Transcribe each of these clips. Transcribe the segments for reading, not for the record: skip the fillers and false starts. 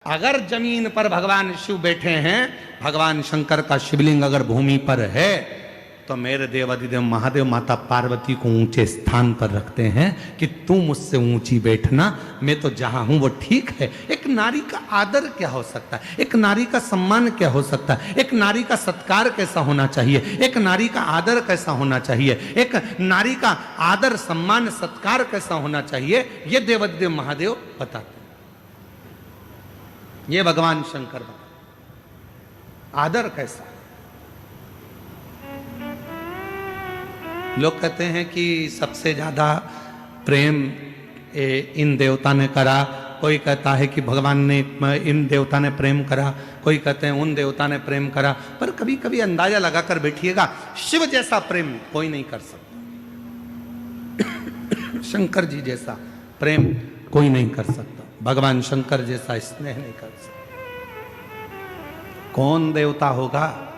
अगर जमीन पर भगवान शिव बैठे हैं, भगवान शंकर का शिवलिंग अगर भूमि पर है, तो मेरे देवादिदेव महादेव माता पार्वती को ऊंचे स्थान पर रखते हैं कि तू मुझसे ऊंची बैठना, मैं तो जहां हूं वो ठीक है। एक नारी का आदर क्या हो सकता है, एक नारी का सम्मान क्या हो सकता है, एक नारी का सत्कार कैसा होना चाहिए, एक नारी का आदर कैसा होना चाहिए, एक नारी का आदर सम्मान सत्कार कैसा होना चाहिए, ये देवादिदेव महादेव बताते हैं। ये भगवान शंकर बताते आदर कैसा। लोग कहते हैं कि सबसे ज्यादा प्रेम इन देवता ने करा, कोई कहता है कि भगवान ने इन देवता ने प्रेम करा, कोई कहते हैं उन देवता ने प्रेम करा। पर कभी कभी अंदाजा लगाकर बैठिएगा, शिव जैसा प्रेम कोई नहीं कर सकता, शंकर जी जैसा प्रेम कोई नहीं कर सकता, भगवान शंकर जैसा स्नेह नहीं कर सकता। कौन देवता होगा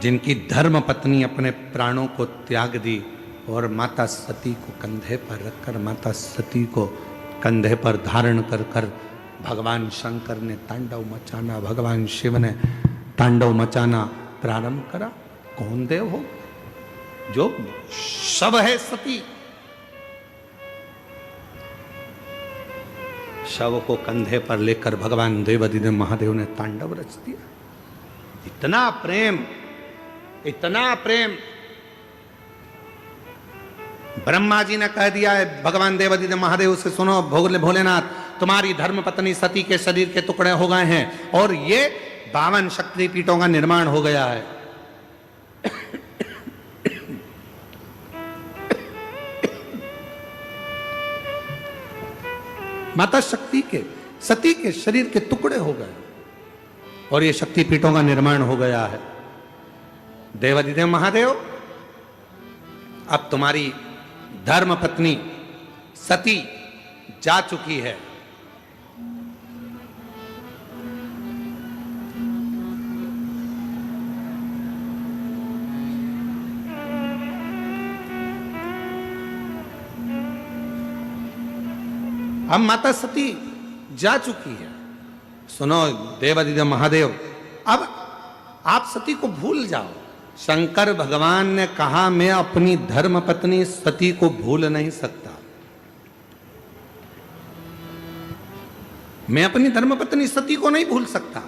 जिनकी धर्म पत्नी अपने प्राणों को त्याग दी और माता सती को कंधे पर रखकर, माता सती को कंधे पर धारण कर कर भगवान शंकर ने तांडव मचाना, भगवान शिव ने तांडव मचाना प्रारंभ करा। कौन देव हो जो शव है सती, शव को कंधे पर लेकर भगवान देवादिदेव महादेव ने तांडव रच दिया। इतना प्रेम, इतना प्रेम। ब्रह्मा जी ने कह दिया है भगवान देवादिदेव महादेव से, सुनो भोलेनाथ, तुम्हारी धर्म पत्नी सती के शरीर के टुकड़े हो गए हैं और ये 52 शक्तिपीठों का निर्माण हो गया है। माता सती के शरीर के टुकड़े हो गए और ये शक्तिपीठों का निर्माण हो गया है। देवादिदेव महादेव, अब तुम्हारी धर्म पत्नी सती जा चुकी है, अब माता सती जा चुकी है। सुनो देवादिदेव महादेव, अब आप सती को भूल जाओ। शंकर भगवान ने कहा मैं अपनी धर्म पत्नी सती को भूल नहीं सकता, मैं अपनी धर्म पत्नी सती को नहीं भूल सकता,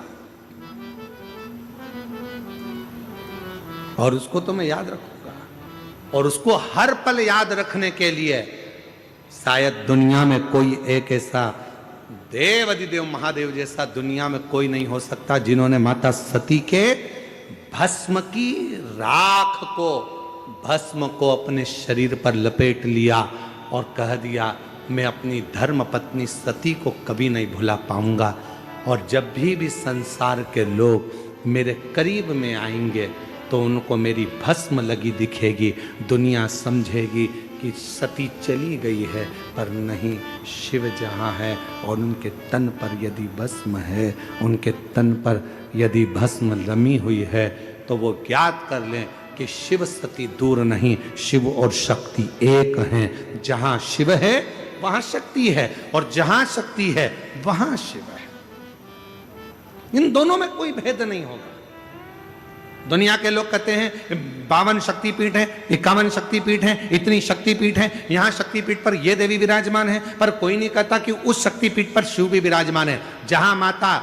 और उसको तो मैं याद रखूंगा। और उसको हर पल याद रखने के लिए शायद दुनिया में कोई एक ऐसा देवादिदेव महादेव जैसा दुनिया में कोई नहीं हो सकता जिन्होंने माता सती के भस्म की राख को, भस्म को अपने शरीर पर लपेट लिया और कह दिया मैं अपनी धर्म पत्नी सती को कभी नहीं भुला पाऊंगा, और जब भी संसार के लोग मेरे करीब में आएंगे तो उनको मेरी भस्म लगी दिखेगी, दुनिया समझेगी कि सती चली गई है पर नहीं, शिव जहाँ है और उनके तन पर यदि भस्म है, उनके तन पर यदि भस्म रमी हुई है, तो वो ज्ञात कर लें कि शिव सती दूर नहीं, शिव और शक्ति एक हैं। जहाँ शिव है वहाँ शक्ति है और जहाँ शक्ति है वहाँ शिव है। इन दोनों में कोई भेद नहीं होगा। दुनिया के लोग कहते हैं 52 शक्तिपीठ है, 51 शक्तिपीठ है, इतनी शक्तिपीठ है, यहाँ शक्तिपीठ पर ये देवी विराजमान है, पर कोई नहीं कहता कि उस शक्तिपीठ पर शिव भी विराजमान है। जहां माता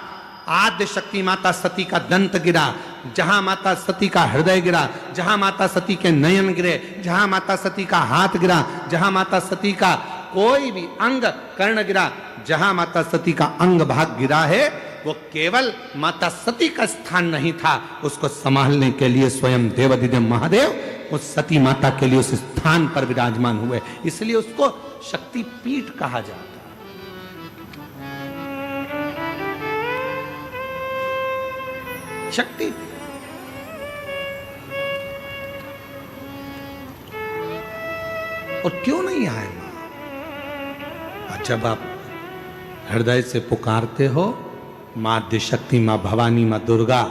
आद्य शक्ति माता सती का दंत गिरा, जहां माता सती का हृदय गिरा, जहां माता सती के नयन गिरे, जहां माता सती का हाथ गिरा, जहां माता सती का कोई भी अंग कर्ण गिरा, जहां माता सती का अंग भाग गिरा है, वो केवल माता सती का स्थान नहीं था, उसको संभालने के लिए स्वयं देवादिदेव महादेव उस सती माता के लिए उस स्थान पर विराजमान हुए, इसलिए उसको शक्तिपीठ कहा जाता है। शक्ति और क्यों नहीं आए मां? जब आप हृदय से पुकारते हो मां आद्यशक्ति, मां भवानी, मां दुर्गा,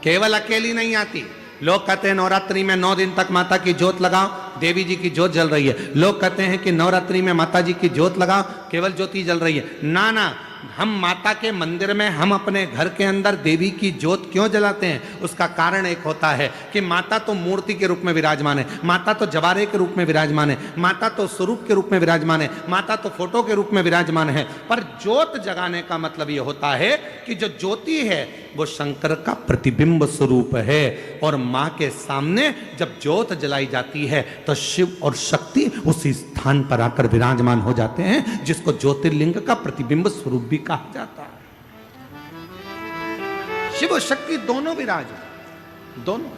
केवल अकेली नहीं आती। लोग कहते हैं नवरात्रि में 9 दिन तक माता की जोत लगाओ, देवी जी की जोत जल रही है। लोग कहते हैं कि नवरात्रि में माता जी की जोत लगाओ, केवल ज्योति जल रही है। ना ना, हम माता के मंदिर में, हम अपने घर के अंदर देवी की ज्योत क्यों जलाते हैं? उसका कारण एक होता है कि माता तो मूर्ति के रूप में विराजमान है, माता तो जवारे के रूप में विराजमान है, माता तो स्वरूप के रूप में विराजमान है, माता तो फोटो के रूप में विराजमान है। पर ज्योत जगाने का मतलब यह होता है कि जो ज्योति है वो शंकर का प्रतिबिंब स्वरूप है, और मां के सामने जब ज्योत जलाई जाती है तो शिव और शक्ति उसी स्थान पर आकर विराजमान हो जाते हैं, जिसको ज्योतिर्लिंग का प्रतिबिंब स्वरूप भी कहा जाता है। शिव और शक्ति दोनों विराजमान, दोनों।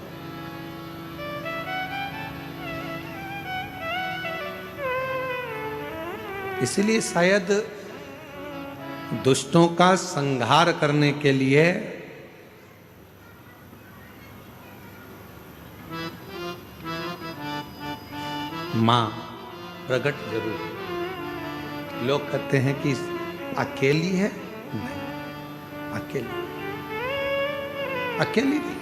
इसलिए शायद दुष्टों का संहार करने के लिए मां प्रकट जरूर। लोग कहते हैं कि अकेली है, नहीं, अकेली अकेली नहीं।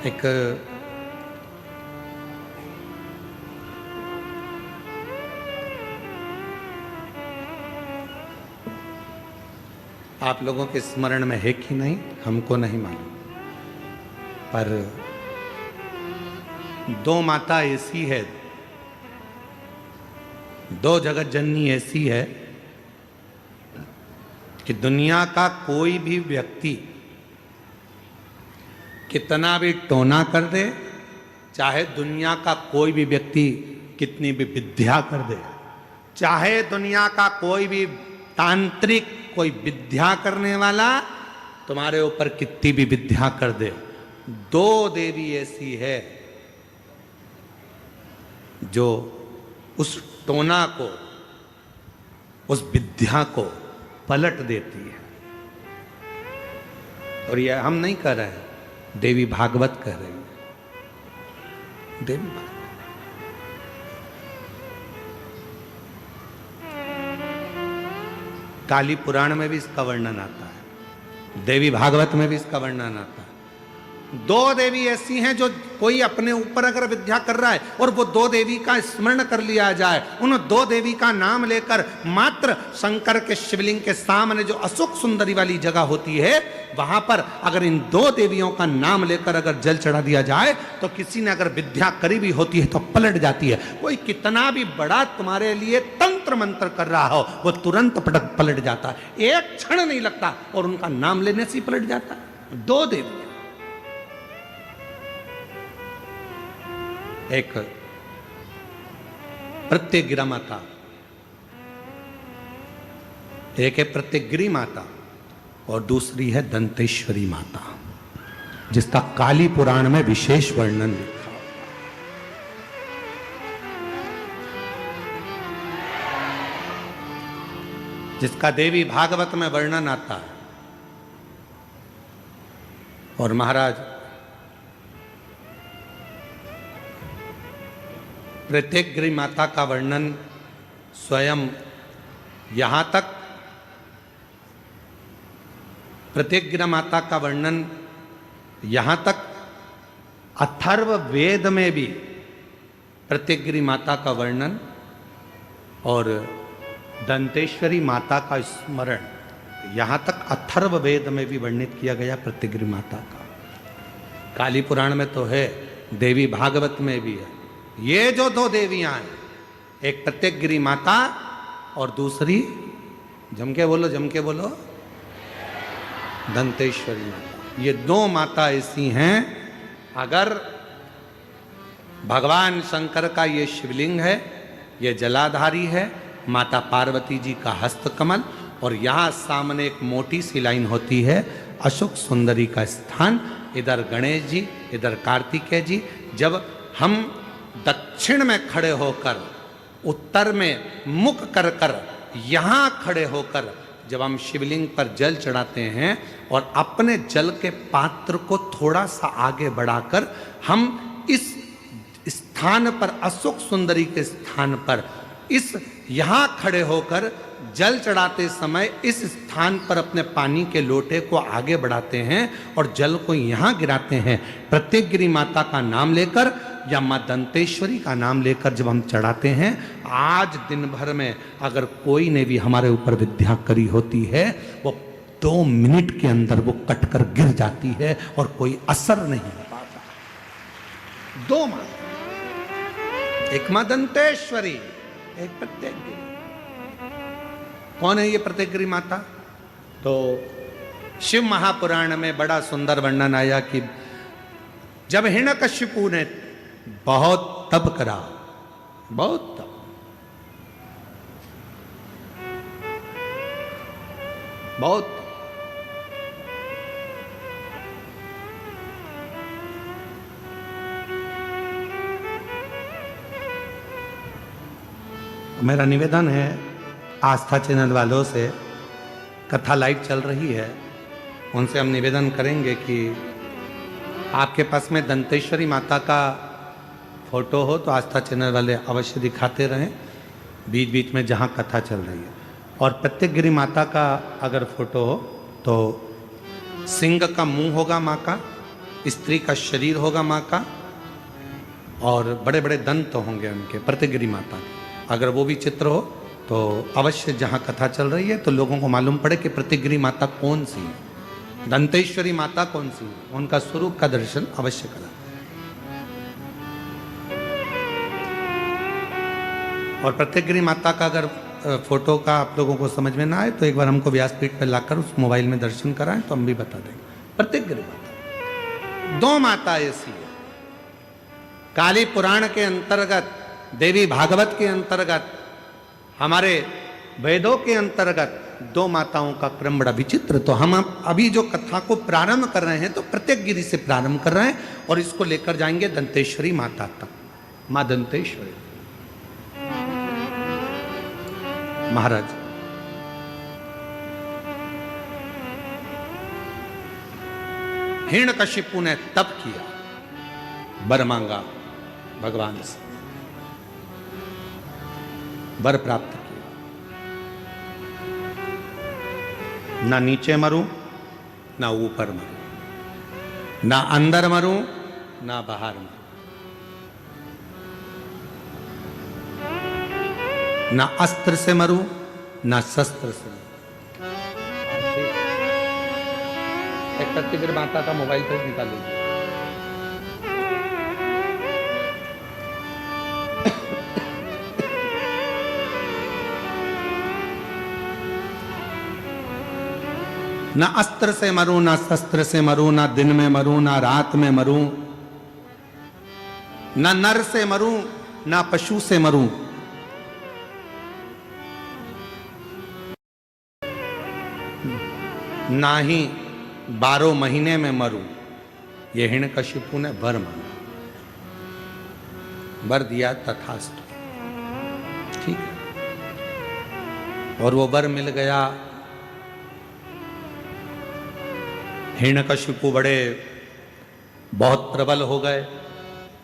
एक आप लोगों के स्मरण में है कि नहीं हमको नहीं मालूम, पर दो माता ऐसी है, दो जगत जननी ऐसी है कि दुनिया का कोई भी व्यक्ति कितना भी टोना कर दे, चाहे दुनिया का कोई भी व्यक्ति कितनी भी विद्या कर दे, चाहे दुनिया का कोई भी तांत्रिक, कोई विद्या करने वाला तुम्हारे ऊपर कितनी भी विद्या कर दे, दो देवी ऐसी है जो उस टोना को, उस विद्या को पलट देती है। और यह हम नहीं कह रहे हैं, देवी भागवत कह रही है। देवी भागवत काली पुराण में भी इसका वर्णन आता है, देवी भागवत में भी इसका वर्णन आता है। दो देवी ऐसी हैं जो कोई अपने ऊपर अगर विद्या कर रहा है और वो दो देवी का स्मरण कर लिया जाए, उन दो देवी का नाम लेकर मात्र शंकर के शिवलिंग के सामने जो अशोक सुंदरी वाली जगह होती है, वहां पर अगर इन दो देवियों का नाम लेकर अगर जल चढ़ा दिया जाए तो किसी ने अगर विद्या करी भी होती है तो पलट जाती है। कोई कितना भी बड़ा तुम्हारे लिए तंत्र मंत्र कर रहा हो, वो तुरंत पलट जाता है, एक क्षण नहीं लगता और उनका नाम लेने से ही पलट जाता है। दो देवी, एक प्रत्यगिरा माता, एक है प्रत्यगिरी माता और दूसरी है दंतेश्वरी माता, जिसका काली पुराण में विशेष वर्णन लिखा हुआ। जिसका देवी भागवत में वर्णन आता है। और महाराज प्रत्यगिरी माता का वर्णन स्वयं यहां तक, प्रत्यगिरा माता का वर्णन यहां तक अथर्व वेद में भी प्रत्यगिरी माता का वर्णन और दंतेश्वरी माता का स्मरण यहां तक अथर्व वेद में भी वर्णित किया गया प्रत्यगिरी माता का। काली पुराण में तो है, देवी भागवत में भी है। ये जो दो देवियां हैं, एक प्रत्यगिरी माता और दूसरी, जम के बोलो, दंतेश्वरी माता। ये दो माता ऐसी हैं, अगर भगवान शंकर का ये शिवलिंग है, ये जलाधारी है, माता पार्वती जी का हस्तकमल, और यहाँ सामने एक मोटी सी लाइन होती है अशोक सुंदरी का स्थान, इधर गणेश जी, इधर कार्तिकेय जी। जब हम दक्षिण में खड़े होकर, उत्तर में मुख कर कर, यहाँ खड़े होकर जब हम शिवलिंग पर जल चढ़ाते हैं और अपने जल के पात्र को थोड़ा सा आगे बढ़ाकर हम इस स्थान पर, अशोक सुंदरी के स्थान पर, इस यहाँ खड़े होकर जल चढ़ाते समय इस स्थान पर अपने पानी के लोटे को आगे बढ़ाते हैं और जल को यहाँ गिराते हैं। प्रत्यगिरी माता का नाम लेकर या माँ दंतेश्वरी का नाम लेकर जब हम चढ़ाते हैं, आज दिन भर में अगर कोई ने भी हमारे ऊपर विद्या करी होती है, वो 2 मिनट के अंदर वो कटकर गिर जाती है और कोई असर नहीं हो पाता। 2 माँ, एक माँ दंतेश्वरी, एक प्रत्येकगिरी। कौन है ये प्रत्येकगिरी माता? तो शिव महापुराण में बड़ा सुंदर वर्णन आया कि जब हिरण्यकशिपु ने बहुत तप करा, बहुत तप, बहुत तप, मेरा निवेदन है आस्था चैनल वालों से, कथा लाइव चल रही है, उनसे हम निवेदन करेंगे कि आपके पास में दंतेश्वरी माता का फोटो हो तो आस्था चैनल वाले अवश्य दिखाते रहें बीच बीच में जहाँ कथा चल रही है। और प्रत्येकगिरी माता का अगर फोटो हो तो सिंह का मुंह होगा माँ का, स्त्री का शरीर होगा माँ का, और बड़े बड़े दंत होंगे उनके, प्रत्येकगिरी माता के। अगर वो भी चित्र हो तो अवश्य जहाँ कथा चल रही है तो लोगों को मालूम पड़े कि प्रत्येकगिरी माता कौन सी है, दंतेश्वरी माता कौन सी है, उनका स्वरूप का दर्शन अवश्य करा। और प्रत्येकगिरी माता का अगर फोटो का आप लोगों को समझ में ना आए तो एक बार हमको व्यासपीठ पर लाकर उस मोबाइल में दर्शन कराएं तो हम भी बता देंगे। प्रत्येकगिरी माता 2 माता ऐसी है। काली पुराण के अंतर्गत, देवी भागवत के अंतर्गत, हमारे वेदों के अंतर्गत 2 माताओं का क्रम बड़ा विचित्र। तो हम अभी जो कथा को प्रारंभ कर रहे हैं तो प्रत्येकगिरी से प्रारंभ कर रहे हैं और इसको लेकर जाएंगे दंतेश्वरी माता तक। माँ दंतेश्वरी महाराज, हिरण्यकशिपु ने तप किया, वर मांगा भगवान से, वर प्राप्त किया। ना नीचे मरूं, ना ऊपर मरूं, ना अंदर मरूं, ना बाहर मरूं, ना अस्त्र से मरूं, ना शस्त्र से मरूं। एक प्रत्येकगिरी माता का मोबाइल पर निकाल लीजिए। ना अस्त्र से मरूं, ना शस्त्र से मरूं, ना दिन में मरूं, ना रात में मरूं, ना नर से मरूं, ना पशु से मरूं, ना ही 12 महीने में मरूं। ये हिरण्यकशिपु ने वर मांगा, वर दिया, तथास्तु, ठीक है। और वो वर मिल गया। हिरण्यकशिपु बड़े बहुत प्रबल हो गए।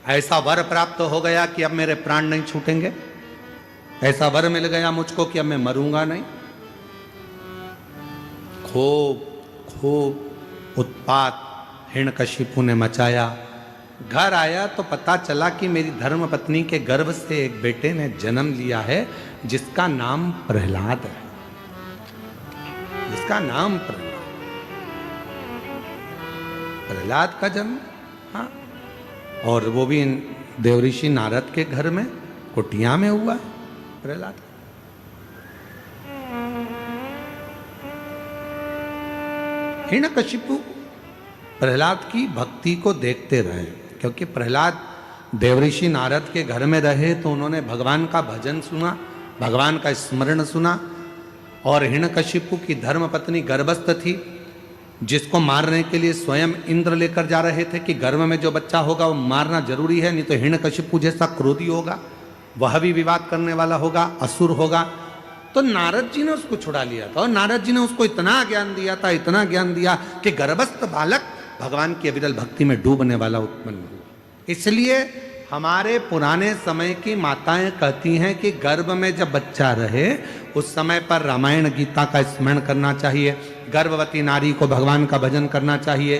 ऐसा वर प्राप्त हो गया कि अब मेरे प्राण नहीं छूटेंगे। ऐसा वर मिल गया मुझको कि अब मैं मरूंगा नहीं। खूब खूब उत्पात हिरण्यकशिपु ने मचाया। घर आया तो पता चला कि मेरी धर्म पत्नी के गर्भ से एक बेटे ने जन्म लिया है जिसका नाम प्रहलाद है, जिसका नाम प्रहलाद का जन्म। हाँ, और वो भी देवऋषि नारद के घर में कुटिया में हुआ है प्रहलाद। हिरण्यकशिपु प्रहलाद की भक्ति को देखते रहे, क्योंकि प्रहलाद देवऋषि नारद के घर में रहे तो उन्होंने भगवान का भजन सुना, भगवान का स्मरण सुना। और हिरण्यकशिपु की धर्मपत्नी गर्भस्थ थी, जिसको मारने के लिए स्वयं इंद्र लेकर जा रहे थे कि गर्भ में जो बच्चा होगा वो मारना जरूरी है, नहीं तो हिरण्यकशिपु जैसा क्रोधी होगा, वह भी विवाद करने वाला होगा, असुर होगा। तो नारद जी ने उसको छुड़ा लिया था और नारद जी ने उसको इतना ज्ञान दिया था, इतना ज्ञान दिया कि गर्भस्थ बालक भगवान की अविरल भक्ति में डूबने वाला उत्पन्न हुआ। इसलिए हमारे पुराने समय की माताएं कहती हैं कि गर्भ में जब बच्चा रहे उस समय पर रामायण गीता का स्मरण करना चाहिए, गर्भवती नारी को भगवान का भजन करना चाहिए।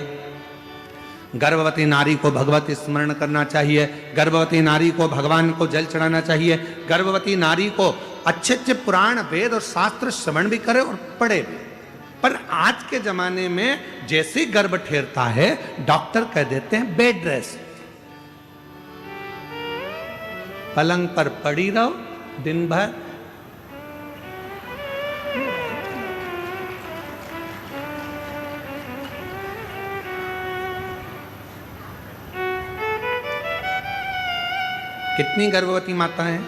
गर्भवती नारी को भगवत स्मरण करना चाहिए, गर्भवती नारी को भगवान को जल चढ़ाना चाहिए, गर्भवती नारी को अच्छे अच्छे पुराण वेद और शास्त्र श्रवण भी करे और पढ़े भी। पर आज के जमाने में जैसे गर्भ ठेरता है डॉक्टर कह देते हैं बेड रेस्ट, पलंग पर पड़ी रहो दिन भर। कितनी गर्भवती माताएं हैं?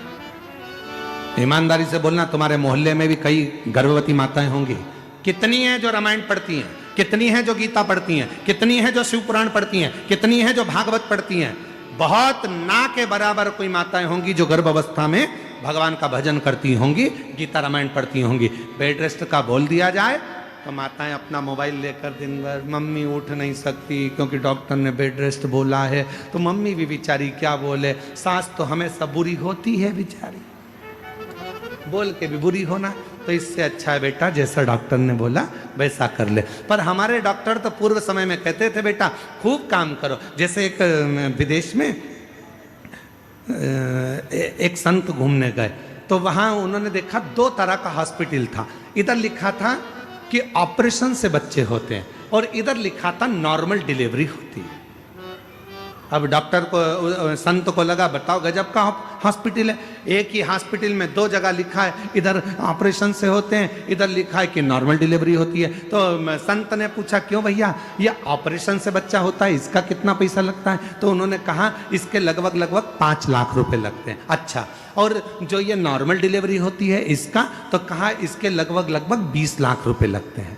ईमानदारी से बोलना, तुम्हारे मोहल्ले में भी कई गर्भवती माताएं होंगी। कितनी हैं जो रामायण पढ़ती हैं, कितनी हैं जो गीता पढ़ती हैं, कितनी हैं जो शिव पुराण पढ़ती हैं, कितनी हैं जो भागवत पढ़ती हैं? बहुत ना के बराबर कोई माताएं होंगी जो गर्भ अवस्था में भगवान का भजन करती होंगी, गीता रामायण पढ़ती होंगी। बेड रेस्ट का बोल दिया जाए तो माताएं अपना मोबाइल लेकर दिन भर, मम्मी उठ नहीं सकती क्योंकि डॉक्टर ने बेड रेस्ट बोला है, तो मम्मी भी बेचारी क्या बोले, सास तो हमेशा बुरी होती है बेचारी, बोल के भी बुरी होना। तो इससे अच्छा है बेटा जैसा डॉक्टर ने बोला वैसा कर ले। पर हमारे डॉक्टर तो पूर्व समय में कहते थे बेटा खूब काम करो। जैसे एक विदेश में एक संत घूमने गए तो वहां उन्होंने देखा 2 तरह का हॉस्पिटल था। इधर लिखा था कि ऑपरेशन से बच्चे होते हैं और इधर लिखा था नॉर्मल डिलीवरी होती है। अब डॉक्टर को, संत को लगा बताओ गजब का हॉस्पिटल है, एक ही हॉस्पिटल में 2 जगह लिखा है, इधर ऑपरेशन से होते हैं, इधर लिखा है कि नॉर्मल डिलीवरी होती है। तो संत ने पूछा क्यों भैया, ये ऑपरेशन से बच्चा होता है, इसका कितना पैसा लगता है? तो उन्होंने कहा इसके लगभग 5 लाख रुपए लगते हैं। अच्छा, और जो ये नॉर्मल डिलीवरी होती है इसका? तो कहा इसके लगभग 20 लाख रुपए लगते हैं।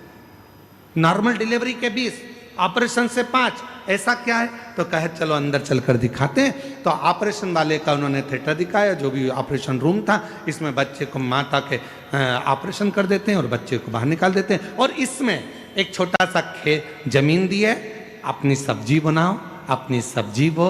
नॉर्मल डिलीवरी के 20, ऑपरेशन से 5, ऐसा क्या है? तो कहे चलो अंदर चलकर दिखाते हैं। तो ऑपरेशन वाले का उन्होंने थिएटर दिखाया, जो भी ऑपरेशन रूम था, इसमें बच्चे को माता के ऑपरेशन कर देते हैं और बच्चे को बाहर निकाल देते हैं। और इसमें एक छोटा सा जमीन दी है, अपनी सब्जी बनाओ, अपनी सब्जी बो,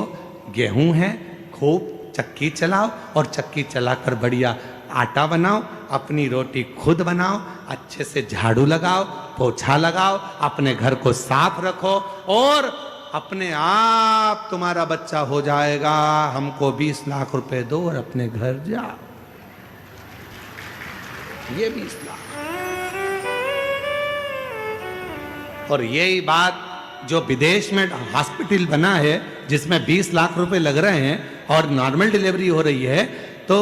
गेहूं है, खूब चक्की चलाओ और चक्की चलाकर बढ़िया आटा बनाओ, अपनी रोटी खुद बनाओ, अच्छे से झाड़ू लगाओ, पोछा लगाओ, अपने घर को साफ रखो और अपने आप तुम्हारा बच्चा हो जाएगा। हमको 20 लाख रुपए दो और अपने घर जाओ। ये 20 लाख। और यही बात जो विदेश में हॉस्पिटल बना है जिसमें 20 लाख रुपए लग रहे हैं और नॉर्मल डिलीवरी हो रही है, तो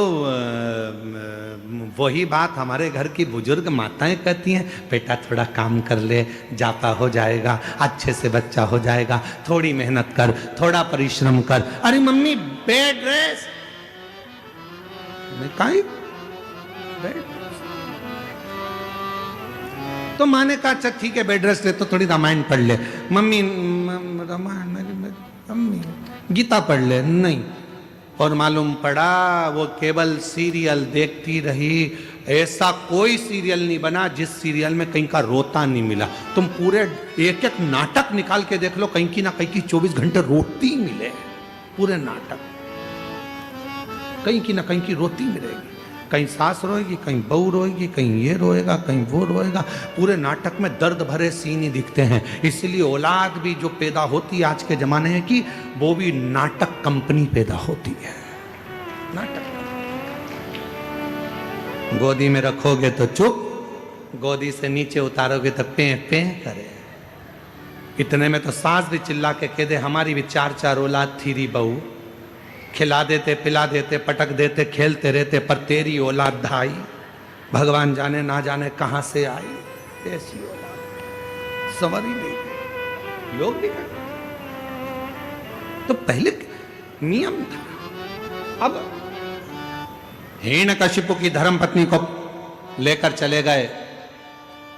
वही बात हमारे घर की बुजुर्ग माताएं कहती हैं, बेटा थोड़ा काम कर ले, जाता हो जाएगा, अच्छे से बच्चा हो जाएगा, थोड़ी मेहनत कर, थोड़ा परिश्रम कर। अरे मम्मी बेड रेस्ट, बेड। तो माँ ने कहा अच्छा ठीक है बेड रेस्ट ले, तो थोड़ी रामायण पढ़ ले। मम्मी मम्मी गीता पढ़ ले, नहीं। और मालूम पड़ा वो केवल सीरियल देखती रही। ऐसा कोई सीरियल नहीं बना जिस सीरियल में कहीं का रोता नहीं मिला। तुम पूरे एक एक नाटक निकाल के देख लो, कहीं की ना कहीं की 24 घंटे रोती मिले। पूरे नाटक कहीं की ना कहीं की रोती मिलेगी। कहीं सास रोएगी, कहीं बहू रोएगी, कहीं ये रोएगा, कहीं वो रोएगा। पूरे नाटक में दर्द भरे सीन ही दिखते हैं। इसलिए औलाद भी जो पैदा होती है आज के जमाने में की, वो भी नाटक कंपनी पैदा होती है। नाटक गोदी में रखोगे तो चुप, गोदी से नीचे उतारोगे तो पे पे करे। इतने में तो सास भी चिल्ला के कह दे हमारी भी 4 औलाद थी री बहू, खिला देते, पिला देते, पटक देते, खेलते रहते, पर तेरी औलाद धाई भगवान जाने ना जाने कहां से आई। ऐसी औलाद सवार ही नहीं। लोग भी तो पहले नियम था। अब हिरण्यकशिपु की धर्मपत्नी को लेकर चले गए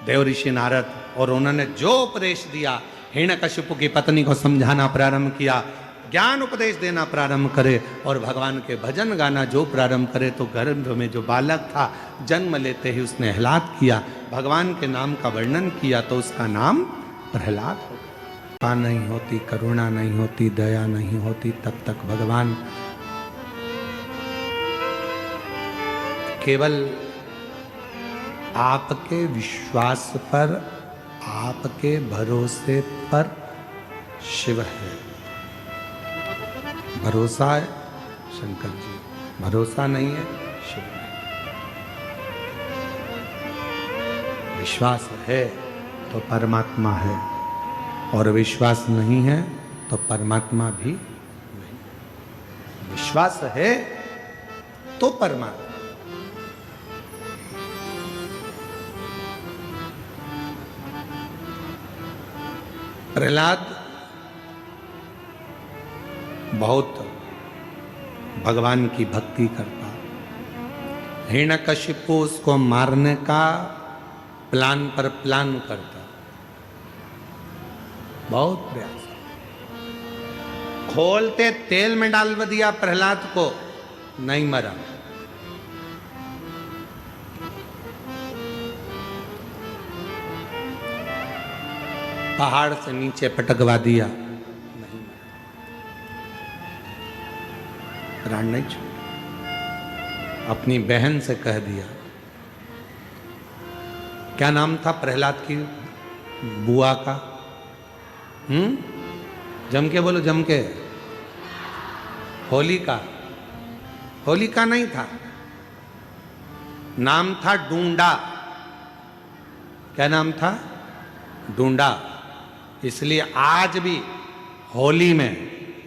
देव ऋषि नारद, और उन्होंने जो उपदेश दिया, हिरण्यकशिपु की पत्नी को समझाना प्रारंभ किया, ज्ञान उपदेश देना प्रारंभ करे और भगवान के भजन गाना जो प्रारंभ करे। तो गर्भ में जो बालक था, जन्म लेते ही उसने आह्लाद किया, भगवान के नाम का वर्णन किया, तो उसका नाम प्रहलाद हो गया। कृपा नहीं होती, करुणा नहीं होती, दया नहीं होती, तब तक भगवान केवल आपके विश्वास पर, आपके भरोसे पर शिव है। भरोसा है शंकर जी, भरोसा नहीं है शिव नहीं। विश्वास है तो परमात्मा है, और विश्वास नहीं है तो परमात्मा भी नहीं। विश्वास है तो परमात्मा। प्रहलाद बहुत भगवान की भक्ति करता, हिरण्यकशिपु उसको मारने का प्लान पर प्लान करता, बहुत प्रयास। खोलते तेल में डाल दिया प्रहलाद को, नहीं मरा। पहाड़ से नीचे पटकवा दिया, नहीं मरा, प्राण नहीं छूटा। अपनी बहन से कह दिया, क्या नाम था प्रहलाद की बुआ का? जम के बोलो, जम के। होलिका। होलिका नहीं था, नाम था डूंडा। क्या नाम था? डूंडा। इसलिए आज भी होली में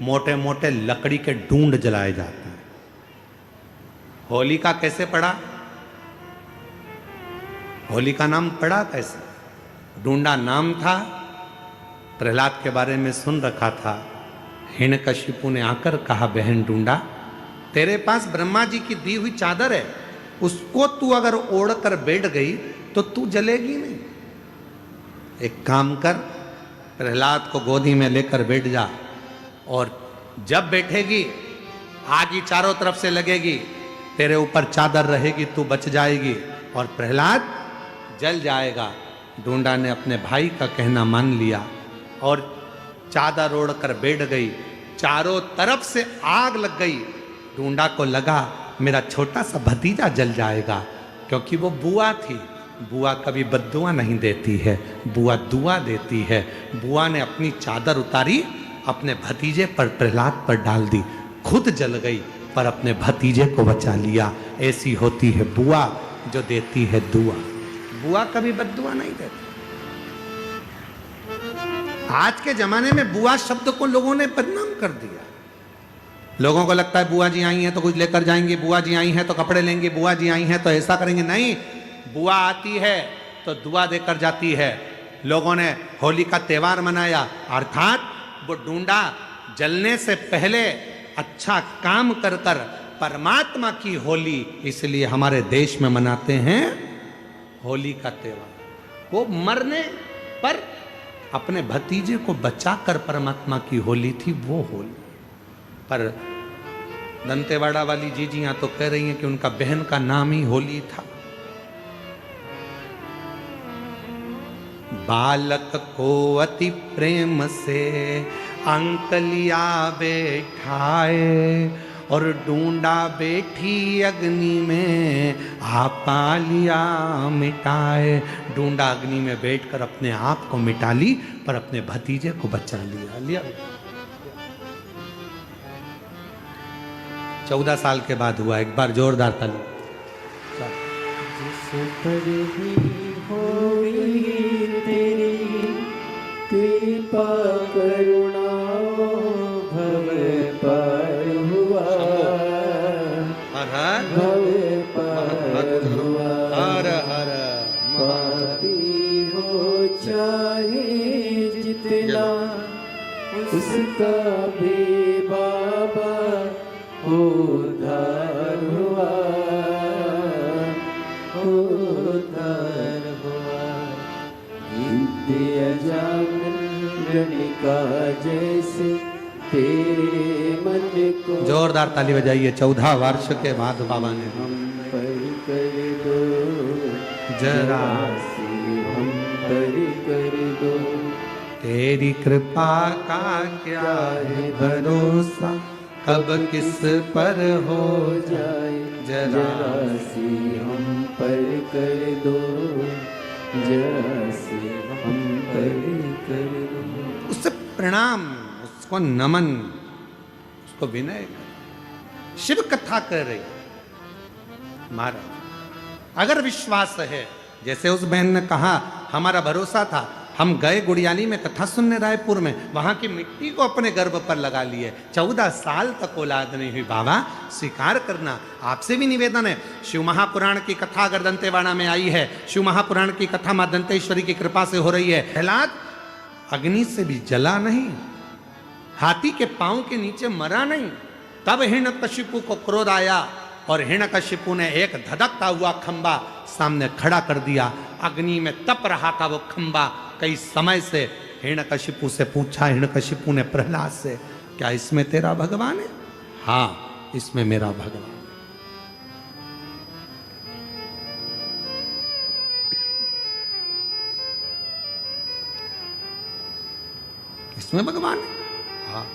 मोटे मोटे लकड़ी के डूंड जलाए जाते हैं। होलिका कैसे पड़ा? होली का नाम पड़ा कैसे? डूंडा नाम था। प्रहलाद के बारे में सुन रखा था। हिरण्यकशिपु ने आकर कहा, बहन डूंडा, तेरे पास ब्रह्मा जी की दी हुई चादर है, उसको तू अगर ओढ़ कर बैठ गई तो तू जलेगी नहीं। एक काम कर, प्रहलाद को गोदी में लेकर बैठ जा, और जब बैठेगी आग ही चारों तरफ से लगेगी, तेरे ऊपर चादर रहेगी, तू बच जाएगी और प्रहलाद जल जाएगा। डूंडा ने अपने भाई का कहना मान लिया और चादर ओढ़ कर बैठ गई। चारों तरफ से आग लग गई। डूंडा को लगा मेरा छोटा सा भतीजा जल जाएगा, क्योंकि वो बुआ थी। बुआ कभी बद्दुआ नहीं देती है, बुआ दुआ देती है। बुआ ने अपनी चादर उतारी, अपने भतीजे पर, प्रहलाद पर डाल दी, खुद जल गई पर अपने भतीजे को बचा लिया। ऐसी होती है बुआ जो देती है दुआ। बुआ कभी बद्दुआ नहीं देती। आज के जमाने में बुआ शब्द को लोगों ने बदनाम कर दिया। लोगों को लगता है बुआ जी आई हैं तो कुछ लेकर जाएंगे, बुआ जी आई हैं तो कपड़े लेंगे, बुआ जी आई हैं तो ऐसा करेंगे। नहीं, बुआ आती है तो दुआ देकर जाती है। लोगों ने होली का त्योहार मनाया, अर्थात वो डूंडा जलने से पहले अच्छा काम कर कर परमात्मा की होली, इसलिए हमारे देश में मनाते हैं होली का त्योहार। वो मरने पर अपने भतीजे को बचाकर परमात्मा की होली थी वो होली। पर दंतेवाड़ा वाली जीजियां तो कह रही हैं कि उनका बहन का नाम ही होली था। बालक को अति प्रेम से अंकलिया बैठाए, और डूंडा बैठी अग्नि में आपा लिया मिटाए। डूंडा अग्नि में बैठकर अपने आप को मिटा ली, पर अपने भतीजे को बचा लिया। 14 साल के बाद हुआ। एक बार जोरदार ताली। जिस पर भी होई तेरी कृपा करुणा भव पार हुआ, भव पार हुआ। हर हर पापी हो चाहे जितना, उसका भी बाबा उद्धार हुआ, उद्धार हुआ। विद्या जागरणिका जैसे तेरे मन को। जोरदार ताली बजाइए। 14 वर्ष के बाद बाबा ने हम पर कर दो जरा, हम पर कर दो। तेरी कृपा का क्या है भरोसा, कब किस पर हो जाए जरा सी हम पर कर दो, जरा सी हम पर कर दो। उससे प्रणाम, उसको नमन, उसको विनय। शिव कथा कर रही महाराज। अगर विश्वास है, जैसे उस बहन ने कहा हमारा भरोसा था, हम गए गुड़ियाली में कथा सुनने रायपुर में, वहां की मिट्टी को अपने गर्भ पर लगा लिए, 14 साल तक औलाद नहीं हुई। बाबा स्वीकार करना, आपसे भी निवेदन है। शिव महापुराण की कथा अगर दंतेवाड़ा में आई है, शिव महापुराण की कथा मां दंतेश्वरी की कृपा से हो रही है। प्रहलाद अग्नि से भी जला नहीं, हाथी के पांव के नीचे मरा नहीं। तब हिरण्यकशिपु को क्रोध आया और हिरण्यकशिपु ने एक धधकता हुआ खंबा सामने खड़ा कर दिया। अग्नि में तप रहा था वो खंबा कई समय से। हिरण्यकशिपु से पूछा हिरण्यकशिपु ने प्रहलाद से, क्या इसमें तेरा भगवान है? हाँ, इसमें मेरा भगवान है। इसमें भगवान है? हाँ।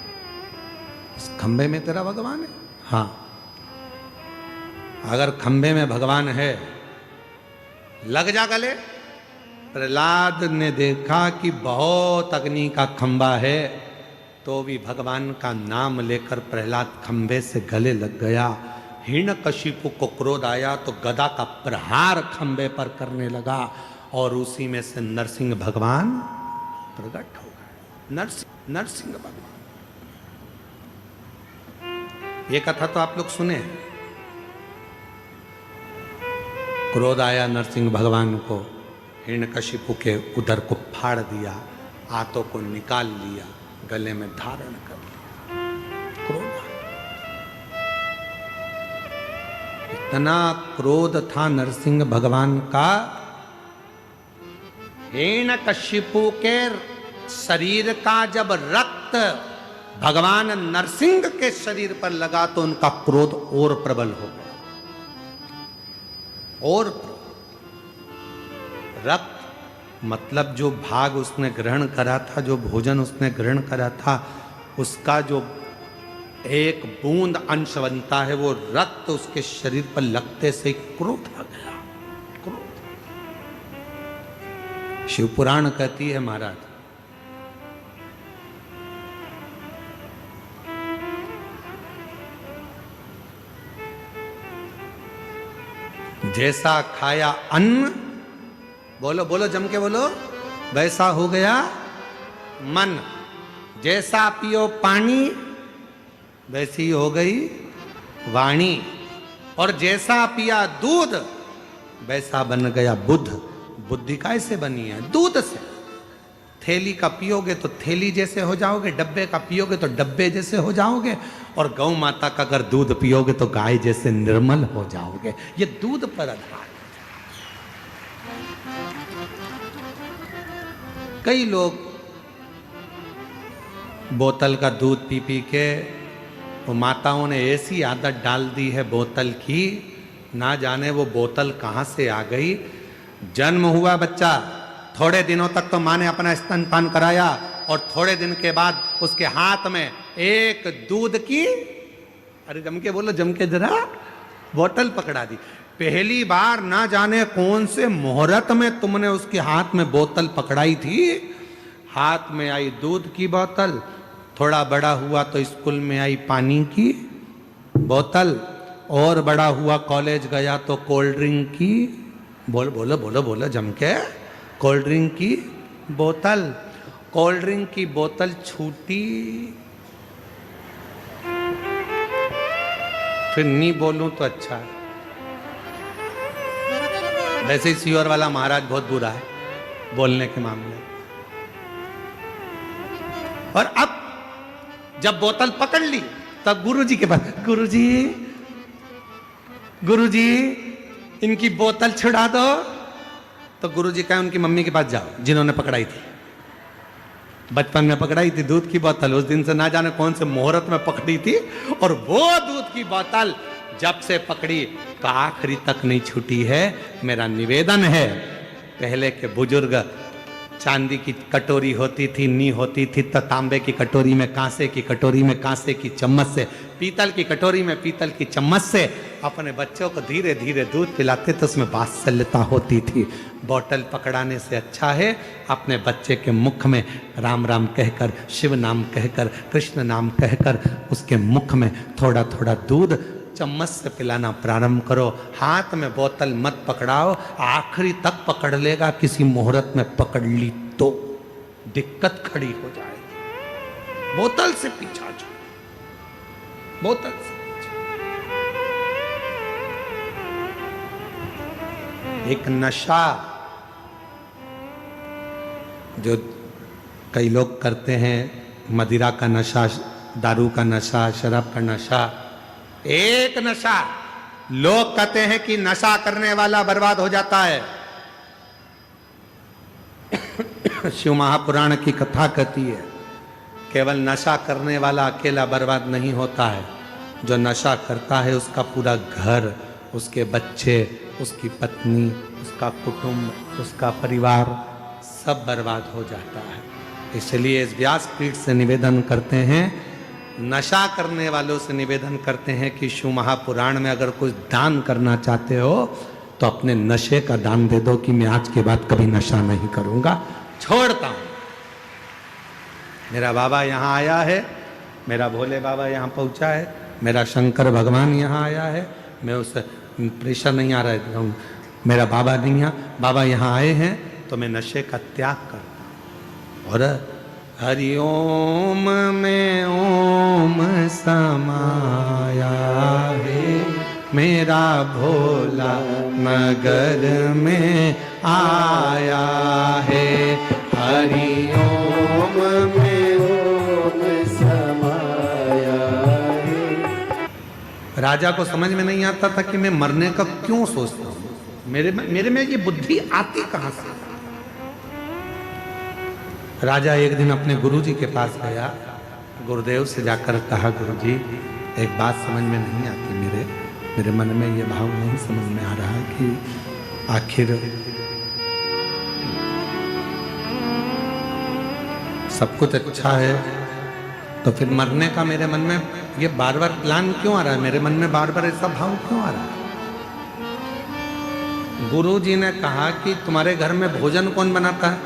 इस खंबे में तेरा भगवान है? हाँ। अगर खंबे में भगवान है, लग जा गले। प्रहलाद ने देखा कि बहुत अग्नि का खंबा है, तो भी भगवान का नाम लेकर प्रहलाद खंबे से गले लग गया। हिरण्यकशिपु को क्रोध आया तो गदा का प्रहार खंबे पर करने लगा और उसी में से नरसिंह भगवान प्रकट हो गए। नरसिंह भगवान, ये कथा तो आप लोग सुने। क्रोध आया नरसिंह भगवान को, हिरण्यकशिपु के उदर को फाड़ दिया, हाथों को निकाल लिया, गले में धारण कर लिया। क्रोध, इतना क्रोध था नरसिंह भगवान का। हिरण्यकशिपु के शरीर का जब रक्त भगवान नरसिंह के शरीर पर लगा तो उनका क्रोध और प्रबल हो गया। और रक्त मतलब जो भाग उसने ग्रहण करा था, जो भोजन उसने ग्रहण करा था, उसका जो एक बूंद अंश बनता है, वो रक्त उसके शरीर पर लगते से क्रोध आ गया। क्रोध। शिव पुराण कहती है महाराज, जैसा खाया अन्न, बोलो बोलो जम के बोलो, वैसा हो गया मन। जैसा पियो पानी, वैसी हो गई वाणी। और जैसा पिया दूध, वैसा बन गया बुद्ध। बुद्धि कैसे बनी है? दूध से। थैली का पियोगे तो थैली जैसे हो जाओगे, डब्बे का पियोगे तो डब्बे जैसे हो जाओगे, और गौ माता का अगर दूध पियोगे तो गाय जैसे निर्मल हो जाओगे। ये दूध पर आधार। कई लोग बोतल का दूध पी पी के, वो माताओं ने ऐसी आदत डाल दी है बोतल की, ना जाने वो बोतल कहाँ से आ गई। जन्म हुआ बच्चा, थोड़े दिनों तक तो माँ ने अपना स्तनपान कराया, और थोड़े दिन के बाद उसके हाथ में एक दूध की, अरे जम के बोलो, जम के जरा, बोतल पकड़ा दी। पहली बार ना जाने कौन से मुहूर्त में तुमने उसके हाथ में बोतल पकड़ाई थी। हाथ में आई दूध की बोतल, थोड़ा बड़ा हुआ तो स्कूल में आई पानी की बोतल, और बड़ा हुआ कॉलेज गया तो कोल्ड ड्रिंक की, बोलो बोलो बोलो बोलो जम के, कोल्ड ड्रिंक की बोतल। कोल्ड ड्रिंक की बोतल छूटी, फिर नहीं बोलूं तो अच्छा है। वैसे ही सीवर वाला महाराज बहुत बुरा है बोलने के मामले। और अब जब बोतल पकड़ ली तब गुरुजी के पास, गुरुजी गुरुजी इनकी बोतल छुड़ा दो। तो गुरुजी कहे उनकी मम्मी के पास जाओ जिन्होंने पकड़ाई थी, बचपन में पकड़ाई थी दूध की बोतल, उस दिन से ना जाने कौन से मुहूर्त में पकड़ी थी, और वो दूध की बोतल जब से पकड़ी तो आखिरी तक नहीं छूटी है। मेरा निवेदन है, पहले के बुजुर्ग चांदी की कटोरी होती थी, नी होती थी, तो तांबे की कटोरी में, कांसे की कटोरी में, कांसे की चम्मच से, पीतल की कटोरी में, पीतल की चम्मच से अपने बच्चों को धीरे धीरे दूध पिलाते तो उसमें वात्सल्यता होती थी। बोतल पकड़ाने से अच्छा है अपने बच्चे के मुख में राम राम कहकर, शिव नाम कहकर, कृष्ण नाम कहकर उसके मुख में थोड़ा थोड़ा दूध चम्मच से पिलाना प्रारंभ करो। हाथ में बोतल मत पकड़ाओ, आखिरी तक पकड़ लेगा, किसी मुहूर्त में पकड़ ली तो दिक्कत खड़ी हो जाएगी। बोतल से पीछा जाओ, बोतल से पीछा। एक नशा जो कई लोग करते हैं, मदिरा का नशा, दारू का नशा, शराब का नशा, एक नशा। लोग कहते हैं कि नशा करने वाला बर्बाद हो जाता है। शिव महापुराण की कथा कहती है केवल नशा करने वाला अकेला बर्बाद नहीं होता है, जो नशा करता है उसका पूरा घर, उसके बच्चे, उसकी पत्नी, उसका कुटुंब, उसका परिवार सब बर्बाद हो जाता है। इसलिए इस व्यासपीठ से निवेदन करते हैं, नशा करने वालों से निवेदन करते हैं कि शिव महापुराण में अगर कुछ दान करना चाहते हो तो अपने नशे का दान दे दो कि मैं आज के बाद कभी नशा नहीं करूंगा, छोड़ता हूं। मेरा बाबा यहाँ आया है, मेरा भोले बाबा यहाँ पहुंचा है, मेरा शंकर भगवान यहाँ आया है, मैं उस प्रेशर नहीं आ रहा है, मेरा बाबा नहीं है, बाबा यहाँ आए हैं तो मैं नशे का त्याग करता हूँ। और हरिओम में ओम समाया है, मेरा भोला नगर में आया है। हरिओम में ओम समाया है। राजा को समझ में नहीं आता था कि मैं मरने का क्यों सोचता हूँ, मेरे में ये बुद्धि आती कहाँ से। राजा एक दिन अपने गुरुजी के पास गया, गुरुदेव से जाकर कहा, गुरुजी एक बात समझ में नहीं आती, मेरे मन में ये भाव नहीं समझ में आ रहा कि आखिर सब कुछ अच्छा है तो फिर मरने का मेरे मन में ये बार बार प्लान क्यों आ रहा है, मेरे मन में बार बार ऐसा भाव क्यों आ रहा है। गुरुजी ने कहा कि तुम्हारे घर में भोजन कौन बनाता है,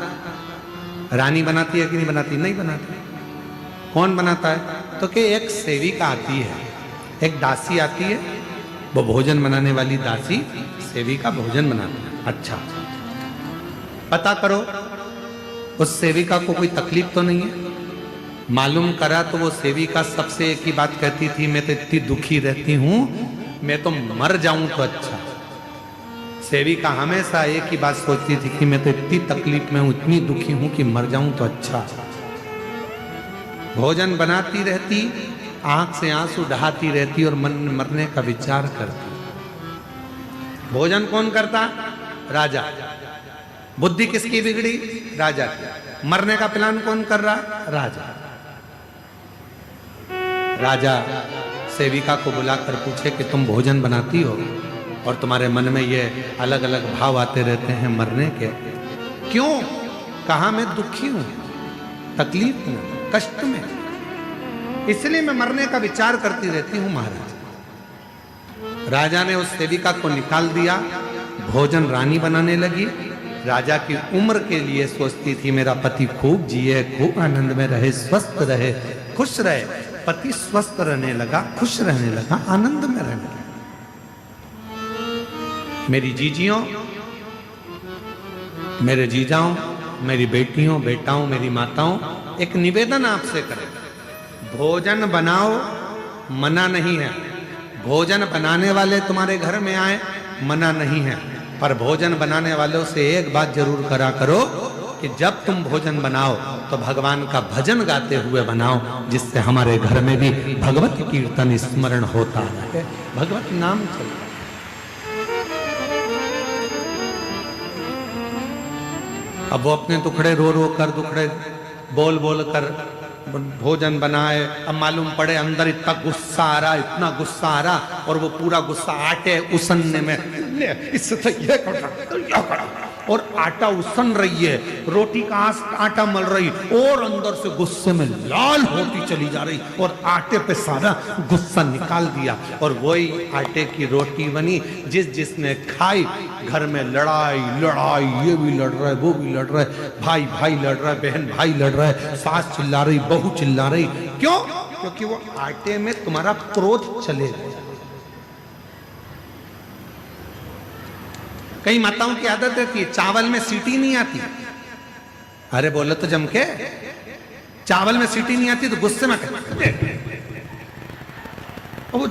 रानी बनाती है कि नहीं बनाती, नहीं बनाती, कौन बनाता है, तो कि एक सेविका आती है, एक दासी आती है, वो भोजन बनाने वाली दासी सेविका भोजन बनाती है। अच्छा, पता करो उस सेविका को कोई तकलीफ तो नहीं है। मालूम करा तो वो सेविका सबसे एक ही बात कहती थी, मैं तो इतनी दुखी रहती हूं, मैं तो मर जाऊं तो अच्छा। सेविका हमेशा एक ही बात सोचती थी कि मैं तो इतनी तकलीफ में हूं, इतनी दुखी हूं कि मर जाऊं तो अच्छा। भोजन बनाती रहती, आंख से आंसू बहाती रहती और मन में मरने का विचार करती। भोजन कौन करता, राजा। बुद्धि किसकी बिगड़ी, राजा की। मरने का प्लान कौन कर रहा, राजा। राजा सेविका को बुलाकर पूछे कि तुम भोजन बनाती हो और तुम्हारे मन में ये अलग अलग भाव आते रहते हैं मरने के, क्यों। कहा मैं दुखी हूं, तकलीफ में, कष्ट में, इसलिए मैं मरने का विचार करती रहती हूं महाराज। राजा ने उस सेविका को निकाल दिया, भोजन रानी बनाने लगी। राजा की उम्र के लिए सोचती थी मेरा पति खूब जिए, खूब आनंद में रहे, स्वस्थ रहे, खुश रहे। पति स्वस्थ रहने लगा, खुश रहने लगा, आनंद में रहने लगा। मेरी जीजियों, मेरे जीजाओं, मेरी बेटियों, बेटाओं, मेरी माताओं, एक निवेदन आपसे करें, भोजन बनाओ, मना नहीं है। भोजन बनाने वाले तुम्हारे घर में आए, मना नहीं है, पर भोजन बनाने वालों से एक बात जरूर करा करो कि जब तुम भोजन बनाओ तो भगवान का भजन गाते हुए बनाओ, जिससे हमारे घर में भी भगवत कीर्तन स्मरण होता है, भगवत नाम चलता है। अब वो अपने टुकड़े रो रो कर, दुखड़े बोल बोल कर भोजन बनाए। अब मालूम पड़े अंदर इतना गुस्सा आ रहा, इतना गुस्सा आ रहा, और वो पूरा गुस्सा आटे उसनने में, इससे तो ये कर, और आटा उसन रही है, रोटी का आटा मल रही और अंदर से गुस्से में लाल होती चली जा रही और आटे पे सारा गुस्सा निकाल दिया और वही आटे की रोटी बनी। जिसने खाई घर में लड़ाई लड़ाई, ये भी लड़ रहा है, वो भी लड़ रहा है, भाई भाई लड़ रहा है, बहन भाई लड़ रहा है, सास चिल्ला रही, बहू चिल्ला रही। क्यों? क्योंकि वो आटे में तुम्हारा क्रोध चले गया। कई माताओं की आदत रहती है चावल में सीटी नहीं आती, अरे बोलो तो जम के, चावल में सीटी नहीं आती तो गुस्से में वो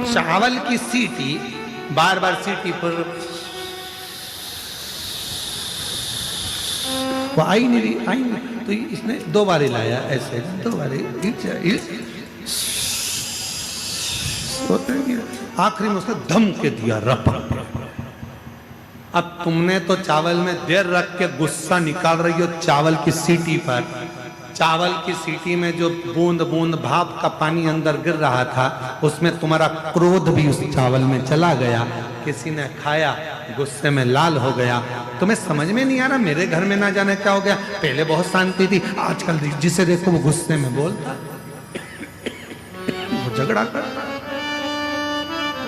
चावल की सीटी बार बार सीटी पर वो आई नहीं, तो इसने 2 बार लाया, ऐसे 2 बार, आखिरी में उसने धम के दिया रपा। अब तुमने तो चावल में देर रख के गुस्सा निकाल रही हो चावल की सीटी पर। चावल की सीटी में जो बूंद बूंद भाप का पानी अंदर गिर रहा था उसमें तुम्हारा क्रोध भी उस चावल में चला गया। किसी ने खाया, गुस्से में लाल हो गया। तुम्हें समझ में नहीं आ रहा मेरे घर में ना जाने क्या हो गया, पहले बहुत शांति थी, आजकल जिसे देखो वो गुस्से में बोलता, वो झगड़ा करता,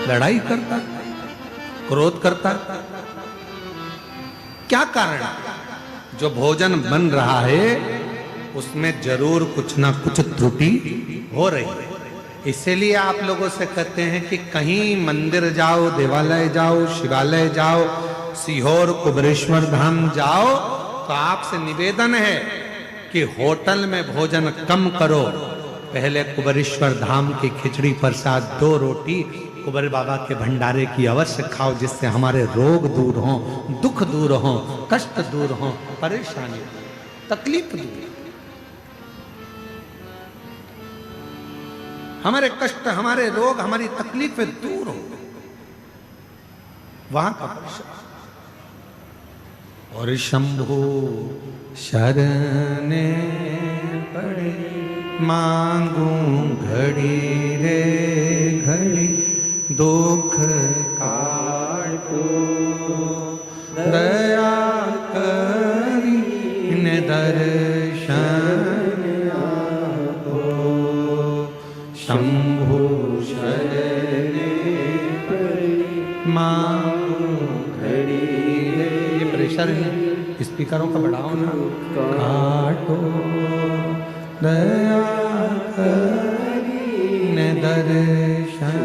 लड़ाई करता, क्रोध करता। क्या कारण? जो भोजन बन रहा है उसमें जरूर कुछ ना कुछ त्रुटि हो रही है। इसीलिए आप लोगों से कहते हैं कि कहीं मंदिर जाओ, देवालय जाओ, शिवालय जाओ, सीहोर कुबरेश्वर धाम जाओ, तो आपसे निवेदन है कि होटल में भोजन कम करो, पहले कुबरेश्वर धाम की खिचड़ी प्रसाद 2 रोटी कुबर बाबा के भंडारे की अवश्य खाओ, जिससे हमारे रोग दूर हों, दुख दूर हों, कष्ट दूर हों, परेशानी, तकलीफ दूर। हमारे कष्ट, हमारे रोग, हमारी तकलीफें दूर हो, वहां का प्रसाद। और शंभु शरणे पड़े मांगू घड़ी रे घड़ी, दुख काटो दया करी ने दर्शन आपो। शंभु शरणे पड़े मांगू घड़ी रे, ये प्रेशर है, स्पीकरों का बढ़ाओ ना। काटो दया करी ने दर्शन।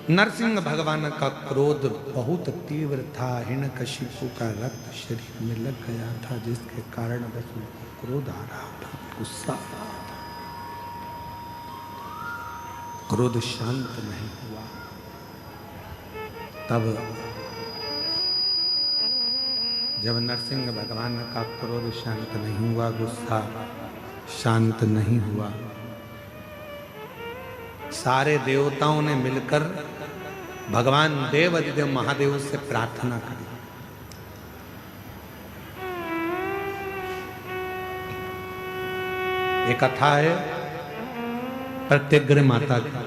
नरसिंह भगवान का क्रोध बहुत तीव्र था। हिरण्यकशिपु का रक्त शरीर में लग गया था, जिसके कारण बस उनको क्रोध आ रहा था, गुस्सा आ रहा था। क्रोध शांत नहीं हुआ। तब जब नरसिंह भगवान का क्रोध शांत नहीं हुआ, गुस्सा शांत नहीं हुआ, सारे देवताओं ने मिलकर भगवान देव अधिदेव महादेव से प्रार्थना करी। एक कथा है प्रत्यग्र माता की।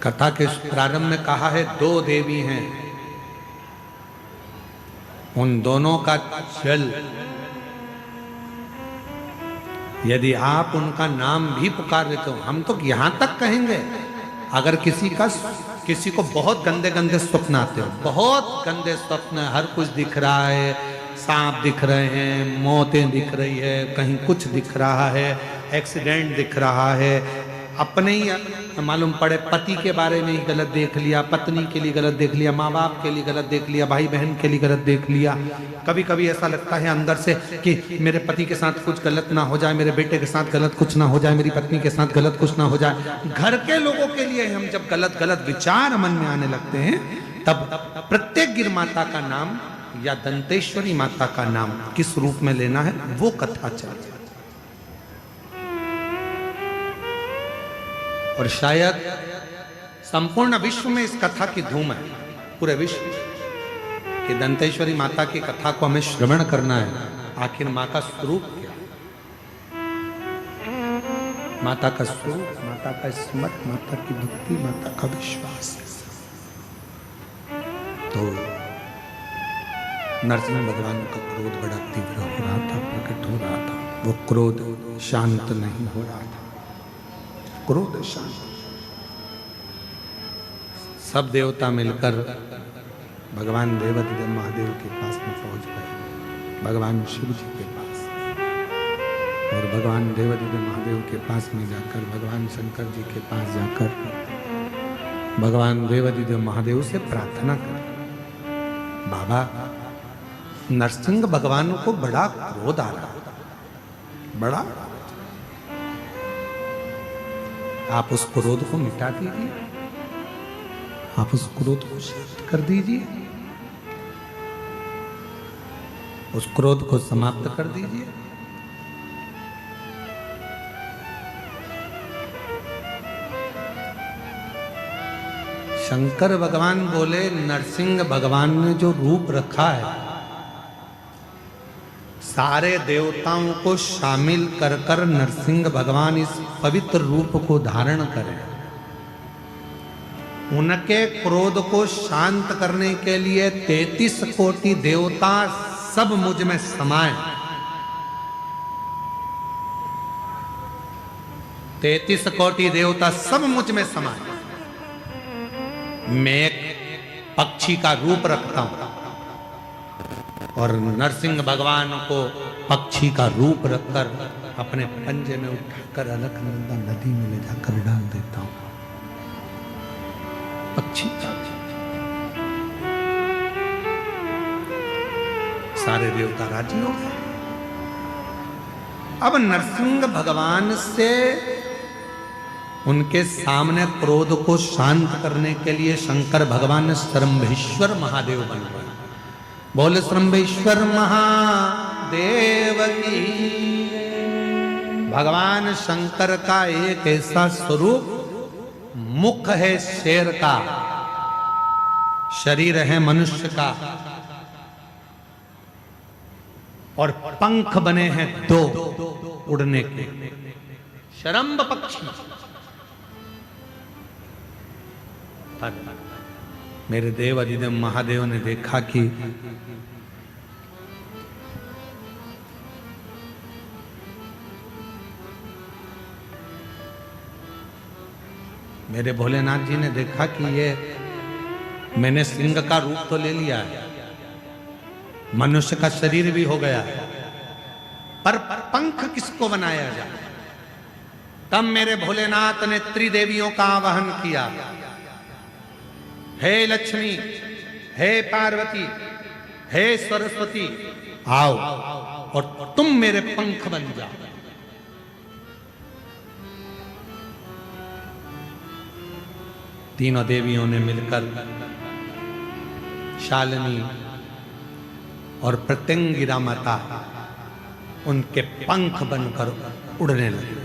कथा के प्रारंभ में कहा है 2 देवी हैं, उन दोनों का जल यदि आप उनका नाम भी पुकार लेते हो, हम तो यहां तक कहेंगे, अगर किसी को बहुत गंदे गंदे स्वप्न आते हो, बहुत गंदे स्वप्न, हर कुछ दिख रहा है, सांप दिख रहे हैं, मौतें दिख रही है, कहीं कुछ दिख रहा है, एक्सीडेंट दिख रहा है, अपने ही मालूम पड़े पति के बारे में ही गलत देख लिया, पत्नी के लिए गलत देख लिया, माँ बाप के लिए गलत देख लिया, भाई बहन के लिए गलत देख लिया। कभी कभी ऐसा लगता है अंदर से कि मेरे पति के साथ कुछ गलत ना हो जाए, मेरे बेटे के साथ गलत कुछ ना हो जाए, मेरी पत्नी के साथ गलत कुछ ना हो जाए। घर के लोगों के लिए हम जब गलत गलत विचार मन में आने लगते हैं, तब प्रत्यग्र माता का नाम या दंतेश्वरी माता का नाम किस रूप में लेना है वो कथा चल। और शायद संपूर्ण विश्व में इस कथा की धूम है, पूरे विश्व कि दंतेश्वरी माता की कथा को हमें श्रवण करना है। आखिर माँ का स्वरूप क्या? माता का स्वरूप, माता का स्मरण, माता की भक्ति, माता का विश्वास। तो नरसिंह भगवान का क्रोध बड़ा तीव्र हो रहा था, प्रकट हो रहा था। वो क्रोध शांत नहीं हो रहा था, क्रोध शांत। सब देवता मिलकर भगवान देवाधिदेव महादेव के पास में पहुंच गए, भगवान शिव जी के पास। और भगवान देवाधिदेव महादेव के पास में जाकर, भगवान शंकर जी के पास जाकर भगवान देवाधिदेव महादेव से प्रार्थना कर, बाबा नरसिंह भगवान को बड़ा क्रोध आ रहा, बड़ा, आप उस क्रोध को मिटा दीजिए, आप उस क्रोध को शांत कर दीजिए, उस क्रोध को समाप्त कर दीजिए। शंकर भगवान बोले, नरसिंह भगवान ने जो रूप रखा है, सारे देवताओं को शामिल कर कर नरसिंह भगवान इस पवित्र रूप को धारण करें। उनके क्रोध को शांत करने के लिए 33 कोटि देवता सब मुझ में समाये। 33 कोटि देवता सब मुझ में समाये। मैं एक पक्षी का रूप रखता हूं और नरसिंह भगवान को पक्षी का रूप रखकर अपने पंजे में उठाकर अलकनंदा नदी में ले जाकर डाल देता हूं। पक्षी का, सारे देवता राजी हो गए। अब नरसिंह भगवान से उनके सामने क्रोध को शांत करने के लिए शंकर भगवान श्रंभेश्वर महादेव बन गए। बोले श्रंभेश्वर महादेव की। भगवान शंकर का एक ऐसा स्वरूप, मुख है शेर का, शरीर है मनुष्य का, और पंख बने हैं दो उड़ने के, शरंभ पक्षी। मेरे देव अधिदेव महादेव ने देखा कि मेरे भोलेनाथ जी ने देखा कि ये मैंने सिंह का रूप तो ले लिया है, मनुष्य का शरीर भी हो गया है, पर पंख किसको बनाया जाए। तब मेरे भोलेनाथ ने त्रिदेवियों का आवाहन किया, हे लक्ष्मी, हे पार्वती, हे सरस्वती, आओ और तुम मेरे पंख बन जाओ। तीनों देवियों ने मिलकर शालिनी और प्रत्यंगिरा माता उनके पंख बनकर उड़ने लगे।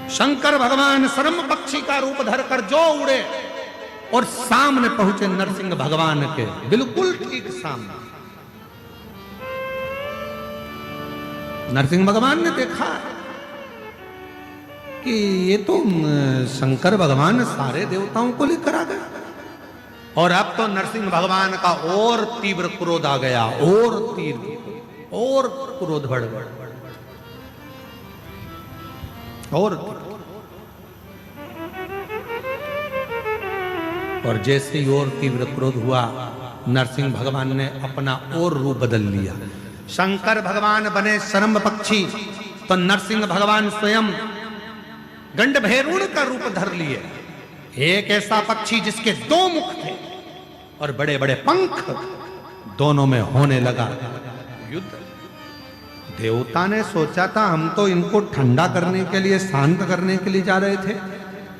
शंकर भगवान शरम पक्षी का रूप धरकर जो उड़े और सामने पहुंचे नरसिंह भगवान के बिल्कुल ठीक सामने। नरसिंह भगवान ने देखा कि ये तो शंकर भगवान सारे देवताओं को लेकर आ गए, और अब तो नरसिंह भगवान का और तीव्र क्रोध आ गया, और तीव्र और क्रोध बढ़ गया, और जैसे ही और तीव्र क्रोध हुआ, नरसिंह भगवान ने अपना और रूप बदल लिया। शंकर भगवान बने शरम पक्षी, तो नरसिंह भगवान स्वयं गंडभैरुण का रूप धर लिए। एक ऐसा पक्षी जिसके दो मुख थे और बड़े बड़े पंख, दोनों में होने लगा युद्ध। देवता ने सोचा था हम तो इनको ठंडा करने के लिए, शांत करने के लिए जा रहे थे,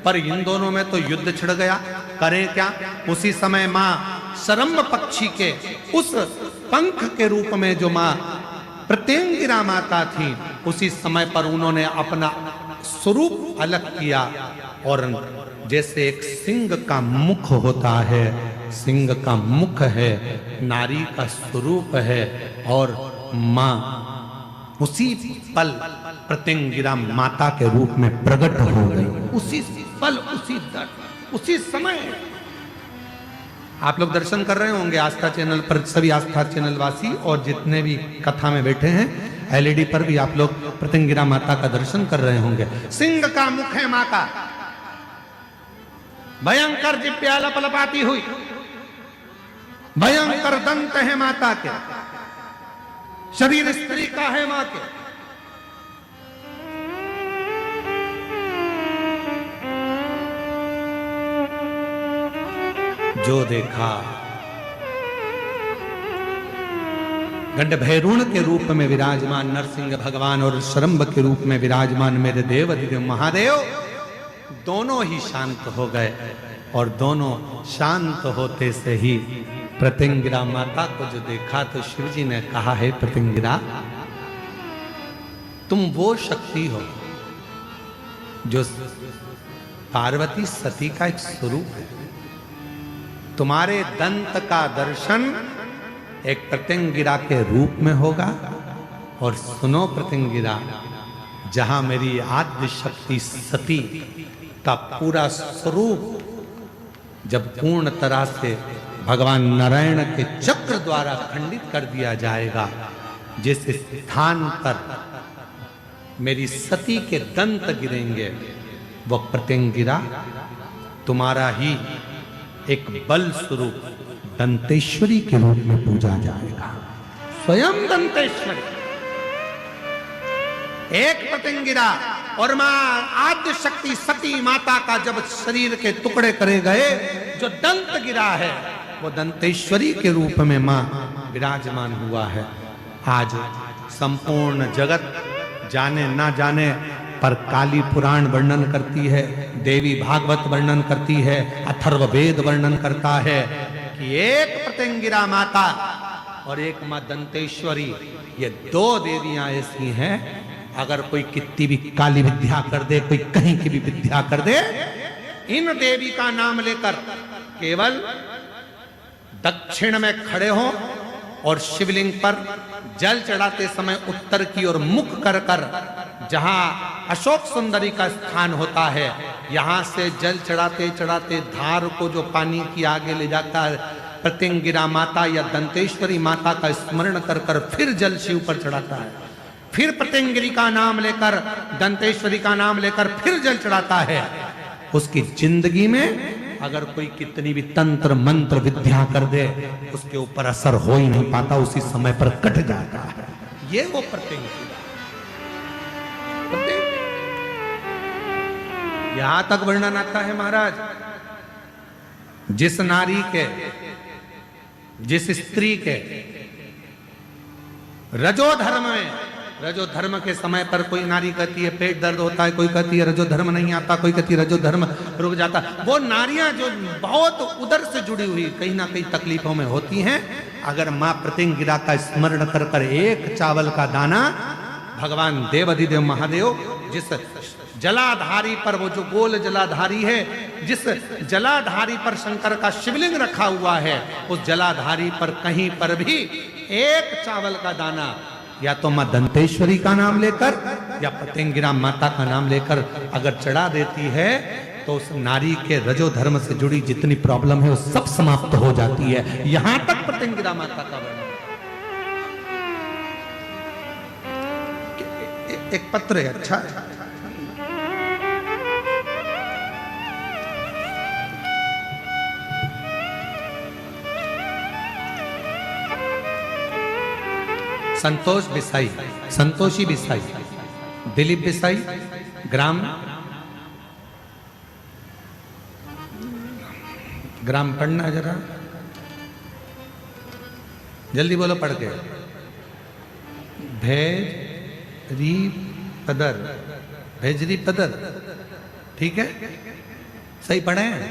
पर इन दोनों में तो युद्ध छिड़ गया। करें क्या? उसी समय मां शरम पक्षी के उस पंख के रूप में जो मां प्रत्यंगिरा माता थी, उसी समय पर उन्होंने अपना स्वरूप अलग किया, और जैसे एक सिंह का मुख होता है, सिंह का मुख है, नारी का स्वरूप है, और मां उसी पल प्रत्यंगिरा माता के रूप में प्रकट हो गई। उसी पल, उसी दर, उसी समय। आप लोग दर्शन कर रहे होंगे आस्था चैनल पर, सभी आस्था चैनल वासी और जितने भी कथा में बैठे हैं, एलईडी पर भी आप लोग प्रत्यंगिरा माता का दर्शन कर रहे होंगे। सिंह का मुख है माँ का, भयंकर जिब्या लपलपाती हुई, भयंकर दंत है माता के, शरीर स्त्री का है मां के। जो देखा गंड भैरुण के रूप में विराजमान नरसिंह भगवान और शरंभ के रूप में विराजमान मेरे देव अधिदेव महादेव दोनों ही शांत हो गए। और दोनों शांत होते से ही प्रत्यंगिरा माता को जो देखा तो शिव जी ने कहा, है प्रत्यंगिरा, तुम वो शक्ति हो जो पार्वती सती का एक स्वरूप है। तुम्हारे दंत का दर्शन एक प्रत्यंगिरा के रूप में होगा। और सुनो प्रत्यंगिरा, जहां मेरी आद्य शक्ति सती का पूरा स्वरूप जब पूर्ण तरह से भगवान नारायण के चक्र द्वारा खंडित कर दिया जाएगा, जिस स्थान पर मेरी सती के दंत गिरेंगे, वह प्रत्यंगिरा तुम्हारा ही एक बल स्वरूप दंतेश्वरी के रूप में पूजा जाएगा। स्वयं दंतेश्वरी, एक प्रत्यंगिरा और मां आद्य शक्ति सती माता का जब शरीर के टुकड़े करे गए, जो दंत गिरा है वो दंतेश्वरी के रूप में मां विराजमान हुआ है। आज संपूर्ण जगत जाने ना जाने पर काली पुराण वर्णन करती है, देवी भागवत वर्णन करती है, अथर्ववेद वर्णन करता है कि एक प्रत्यंगिरा माता और एक मां दंतेश्वरी, ये दो देवियां ऐसी हैं, अगर कोई कितनी भी काली विद्या कर दे, कोई कहीं की भी विद्या कर दे, इन देवी का नाम लेकर केवल दक्षिण में खड़े हो और शिवलिंग पर जल चढ़ाते समय उत्तर की ओर मुख कर कर, जहां अशोक सुंदरी का स्थान होता है, यहां से जल चढ़ाते चढ़ाते धार को जो पानी की आगे ले जाता है, प्रत्यंगिरा माता या दंतेश्वरी माता का स्मरण कर कर फिर जल शिव पर चढ़ाता है, फिर प्रत्यंगिरी का नाम लेकर, दंतेश्वरी का नाम लेकर फिर जल चढ़ाता है। उसकी जिंदगी में अगर कोई कितनी भी तंत्र मंत्र विद्या कर दे, उसके ऊपर असर हो ही नहीं पाता, उसी समय पर कट जाता है। ये वो प्रत्यंगिरा। यहां तक वर्णन आता है महाराज, जिस नारी के, जिस स्त्री के रजो धर्म में, रजो धर्म के समय पर कोई नारी कहती है पेट दर्द होता है, कोई कहती है रजो धर्म नहीं आता, कोई कहती है रजो धर्म रुक जाता। वो नारियां जो बहुत उदर से जुड़ी हुई कहीं ना कहीं तकलीफों में होती हैं, अगर मां प्रत्यंगिरा का स्मरण कर कर एक चावल का दाना, भगवान देव अधिदेव महादेव जिस जलाधारी पर, वो जो गोल जलाधारी है, जिस जलाधारी पर शंकर का शिवलिंग रखा हुआ है, उस जलाधारी पर कहीं पर भी एक चावल का दाना या तो मां दंतेश्वरी का नाम लेकर या प्रत्यंगिरा माता का नाम लेकर अगर चढ़ा देती है, तो उस नारी के रजो धर्म से जुड़ी जितनी प्रॉब्लम है वो सब समाप्त हो जाती है। यहां तक प्रत्यंगिरा माता का वर्णन। एक पत्र है, अच्छा है। संतोष बिसाई, संतोषी बिसाई, दिलीप बिसाई, ग्राम पढ़ना जरा जल्दी बोलो पढ़ के। भेजरी पदर, भेजरी पदर, ठीक है, सही पढ़े हैं,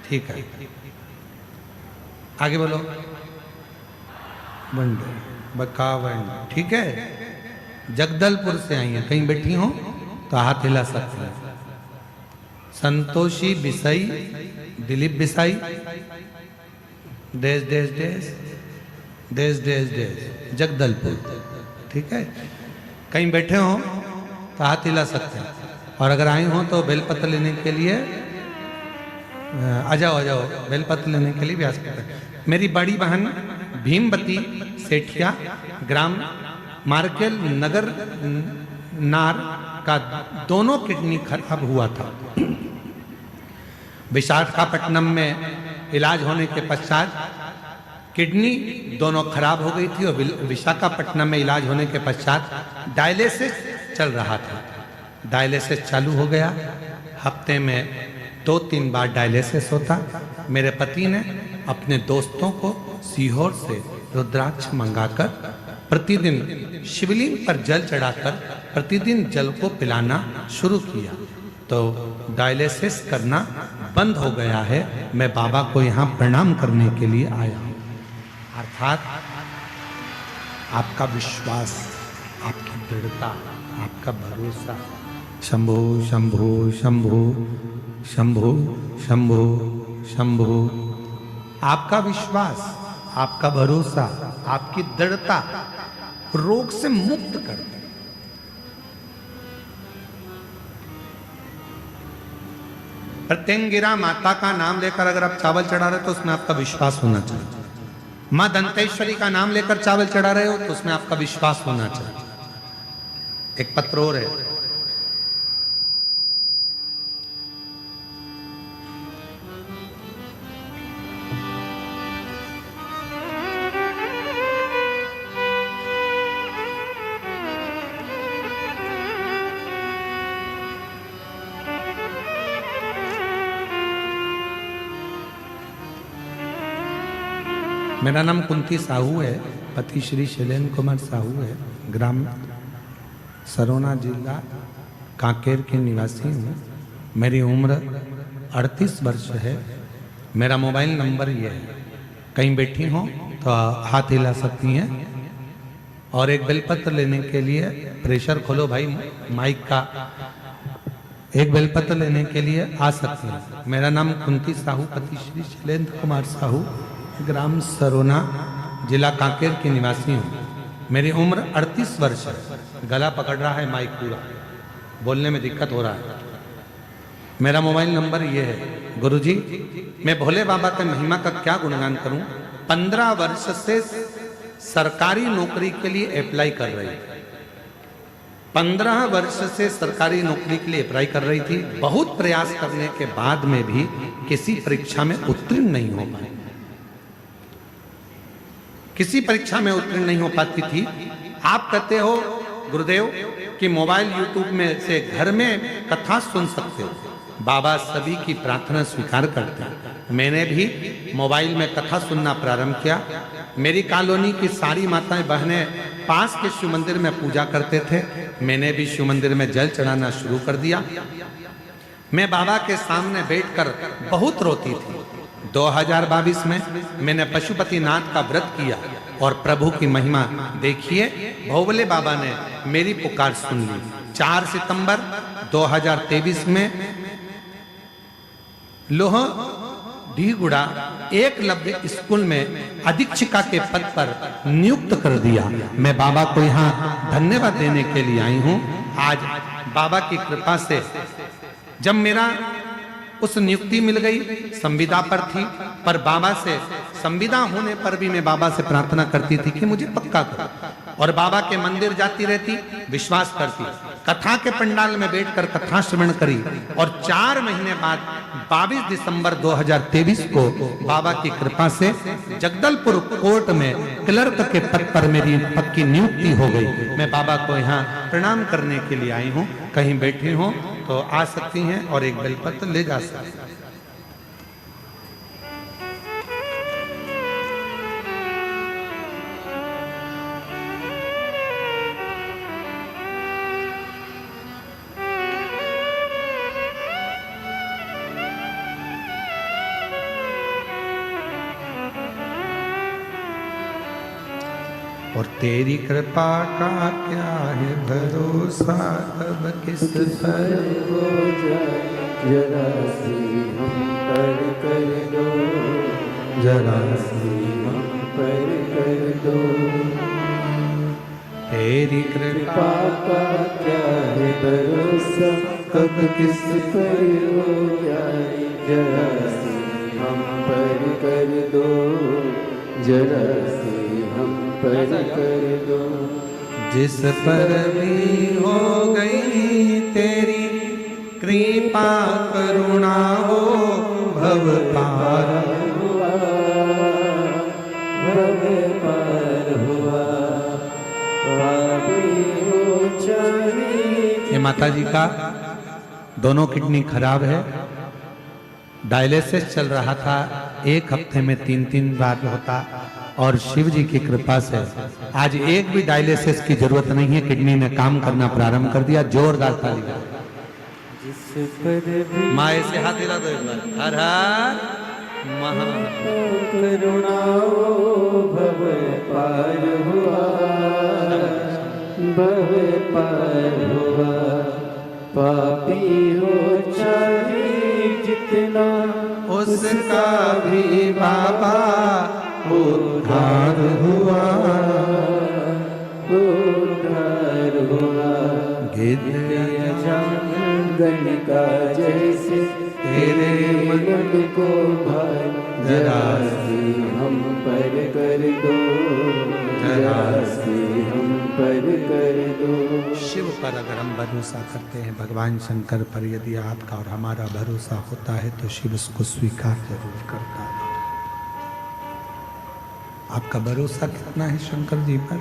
ठीक है। आगे बोलो। बंडे बकावन, ठीक है। जगदलपुर से आई है, कहीं बैठी हो तो हाथ हिला सकते हैं। संतोषी बिसाई, दिलीप बिसाई, देश देश देश देश देश देश, जगदलपुर, ठीक है। कहीं बैठे हो तो हाथ हिला सकते हैं, और अगर आए हो तो बेलपत्र लेने के लिए आ जाओ बेलपत्र लेने के लिए भी आ सकते हैं। मेरी बड़ी बहन भीमवती सेठिया ग्राम मार्केल नगर नार का दोनों किडनी खराब हुआ था। विशाखापट्टनम में इलाज होने के पश्चात किडनी दोनों खराब हो गई थी और विशाखापट्टनम में इलाज होने के पश्चात डायलिसिस चल रहा था। डायलिसिस चालू हो गया, हफ्ते में 2-3 बार डायलिसिस होता। मेरे पति ने अपने दोस्तों को सीहोर से रुद्राक्ष मंगाकर प्रतिदिन शिवलिंग पर जल चढ़ाकर प्रतिदिन जल को पिलाना शुरू किया, तो डायलिसिस करना बंद हो गया है। मैं बाबा को यहाँ प्रणाम करने के लिए आया हूँ। अर्थात आपका विश्वास, आपकी दृढ़ता, आपका भरोसा। शंभो शंभो शंभो शंभो शंभो शंभो। आपका विश्वास, आपका भरोसा, आपकी दृढ़ता रोग से मुक्त कर दे। प्रत्यंगिरा माता का नाम लेकर अगर आप चावल चढ़ा रहे हो तो उसमें आपका विश्वास होना चाहिए। मां दंतेश्वरी का नाम लेकर चावल चढ़ा रहे हो तो उसमें आपका विश्वास होना चाहिए। एक पत्र और है, मेरा नाम कुंती साहू है, पति श्री शैलेंद्र कुमार साहू है, ग्राम सरोना जिला कांकेर के निवासी हूँ। मेरी उम्र 38 वर्ष है। मेरा मोबाइल नंबर ये है, कहीं बैठी हो तो हाथ हिला सकती हैं। और एक बेलपत्र लेने के लिए प्रेशर खोलो भाई माइक का, एक बेलपत्र लेने के लिए आ सकती हैं। मेरा नाम कुंती साहू, पति श्री शैलेंद्र कुमार साहू, ग्राम सरोना जिला कांकेर की निवासी हूँ। मेरी उम्र 38 वर्ष है। गला पकड़ रहा है माइक, पूरा बोलने में दिक्कत हो रहा है। मेरा मोबाइल नंबर ये है। गुरुजी, मैं भोले बाबा के महिमा का क्या गुणगान करूं। 15 वर्ष से सरकारी नौकरी के लिए अप्लाई कर रही थी। 15 वर्ष से सरकारी नौकरी के लिए अप्लाई कर रही थी। बहुत प्रयास करने के बाद में भी किसी परीक्षा में उत्तीर्ण नहीं हो पाई, किसी परीक्षा में उत्तीर्ण नहीं हो पाती थी। आप कहते हो गुरुदेव कि मोबाइल यूट्यूब में से घर में कथा सुन सकते हो। बाबा सभी की प्रार्थना स्वीकार करते हैं। मैंने भी मोबाइल में कथा सुनना प्रारंभ किया। मेरी कॉलोनी की सारी माताएं बहनें पास के शिव मंदिर में पूजा करते थे। मैंने भी शिव मंदिर में जल चढ़ाना शुरू कर दिया। मैं बाबा के सामने बैठकर बहुत रोती थी। 2022 में मैंने पशुपतिनाथ का व्रत किया और प्रभु की महिमा देखिए, भोले बाबा ने मेरी पुकार सुन ली। 4 सितंबर 2023 में लोह ढीगुड़ा एकलव्य स्कूल में अधीक्षिका के पद पर नियुक्त कर दिया। मैं बाबा को यहाँ धन्यवाद देने के लिए आई हूँ। आज बाबा की कृपा से जब मेरा उस नियुक्ति मिल गई, संविदा पर थी, पर बाबा से संविदा होने पर भी मैं बाबा से प्रार्थना करती थी कि मुझे पक्का करो। और बाबा के मंदिर जाती रहती, विश्वास करती, कथा के पंडाल में बैठकर कथा श्रवण करी। और 4 महीने बाद 22 दिसंबर 2023 को बाबा की कृपा से जगदलपुर कोर्ट में क्लर्क के पद पर मेरी पक्की नियुक्ति हो गई। मैं बाबा को यहाँ प्रणाम करने के लिए आई हूँ। कहीं बैठी हो तो आ सकती हैं और एक बेलपत्र ले जा सकती हैं। और तेरी कृपा का क्या है भरोसा, कब किस पर हो जाए जरा सी हम पर कर दो, जरा सी हम पर कर दो। तेरी तेरी कृपा कृपा का क्या है भरोसा, कब किस पर हो जाए, जरा सी हम पर कर दो, जरा सी हम पर कर दो। जिस पर भी हो गई तेरी कृपा करुणा हो भव पार हुआ, भव पार हुआ, पापी हो चाहे। ये माता जी का दोनों किडनी खराब है, डायलिसिस चल रहा था, एक हफ्ते में 3-3 बार होता, और शिव जी की कृपा से आज एक भी डायलिसिस की जरूरत नहीं है। किडनी ने काम करना प्रारंभ कर दिया। जोरदार ताली बजाओ। जिस पर भी माँ ऐसे हाथ हिला दो एक बार। हर हर महा करुणा हो भव पार हुआ, भव पार हुआ, पापी हो चाहे जितना, उसका भी बाबा उद्धार हुआ, उद्धार हुआ। जंगल का जैसे तेरे मन को भाई, जरा सी हम पर कर दो, जरा सी हम पर कर दो। शिव पर अगर हम भरोसा करते हैं, भगवान शंकर पर यदि आपका और हमारा भरोसा होता है तो शिव उसको स्वीकार जरूर करता है। आपका भरोसा कितना है शंकर जी पर,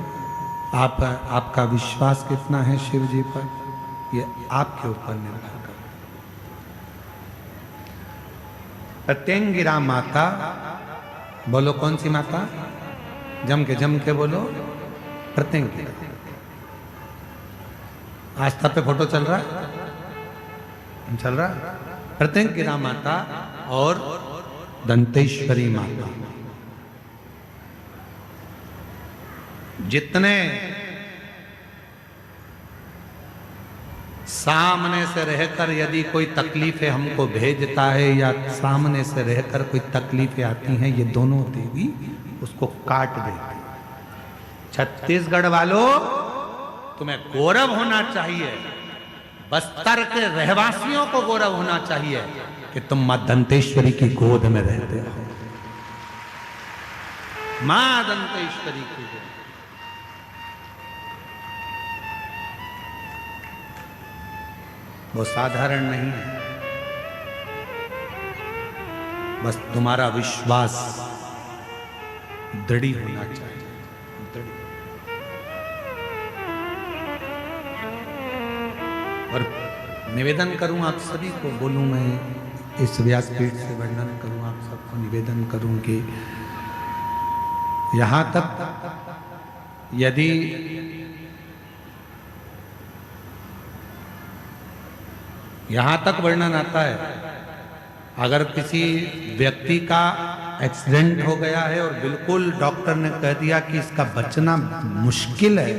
आपका विश्वास कितना है शिव जी पर, ये आपके ऊपर निर्भर करता है। प्रत्यंगिरा माता, बोलो कौन सी माता, जम के बोलो, प्रत्यंगिरा। आस्था पे फोटो चल रहा है, प्रत्यंगिरा माता और दंतेश्वरी माता। जितने सामने से रहकर यदि कोई तकलीफें हमको भेजता है या सामने से रहकर कोई तकलीफें आती हैं, ये दोनों देवी उसको काट देती हैं। छत्तीसगढ़ वालों, तुम्हें गौरव होना चाहिए, बस्तर के रहवासियों को गौरव होना चाहिए कि तुम मां दंतेश्वरी की गोद में रहते हो। मां दंतेश्वरी की गोद। वो साधारण नहीं है, बस तुम्हारा विश्वास दृढ़ होना चाहिए। और निवेदन करूं आप सभी को, बोलूं मैं इस व्यासपीठ से वर्णन करूं, आप सबको निवेदन करूं कि यहां तक यदि यहां तक वर्णन आता है, अगर किसी व्यक्ति का एक्सीडेंट हो गया है और बिल्कुल डॉक्टर ने कह दिया कि इसका बचना मुश्किल है,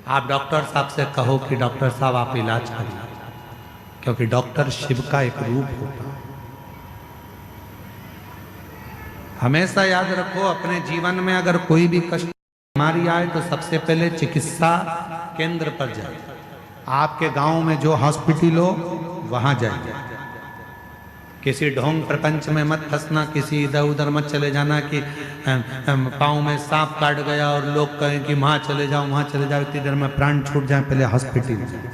आप डॉक्टर साहब से कहो कि डॉक्टर साहब आप इलाज करिए, क्योंकि डॉक्टर शिव का एक रूप होता है। हमेशा याद रखो, अपने जीवन में अगर कोई भी कष्ट बीमारी आए तो सबसे पहले चिकित्सा केंद्र पर जाए। आपके गांव में जो हॉस्पिटल हो वहां जाइए। किसी ढोंग प्रपंच में मत फंसना, किसी इधर उधर मत चले जाना कि पाँव में सांप काट गया और लोग कहें कि वहां चले जाओ वहां चले जाओ, इतनी देर में प्राण छूट जाए, पहले हॉस्पिटल जाए।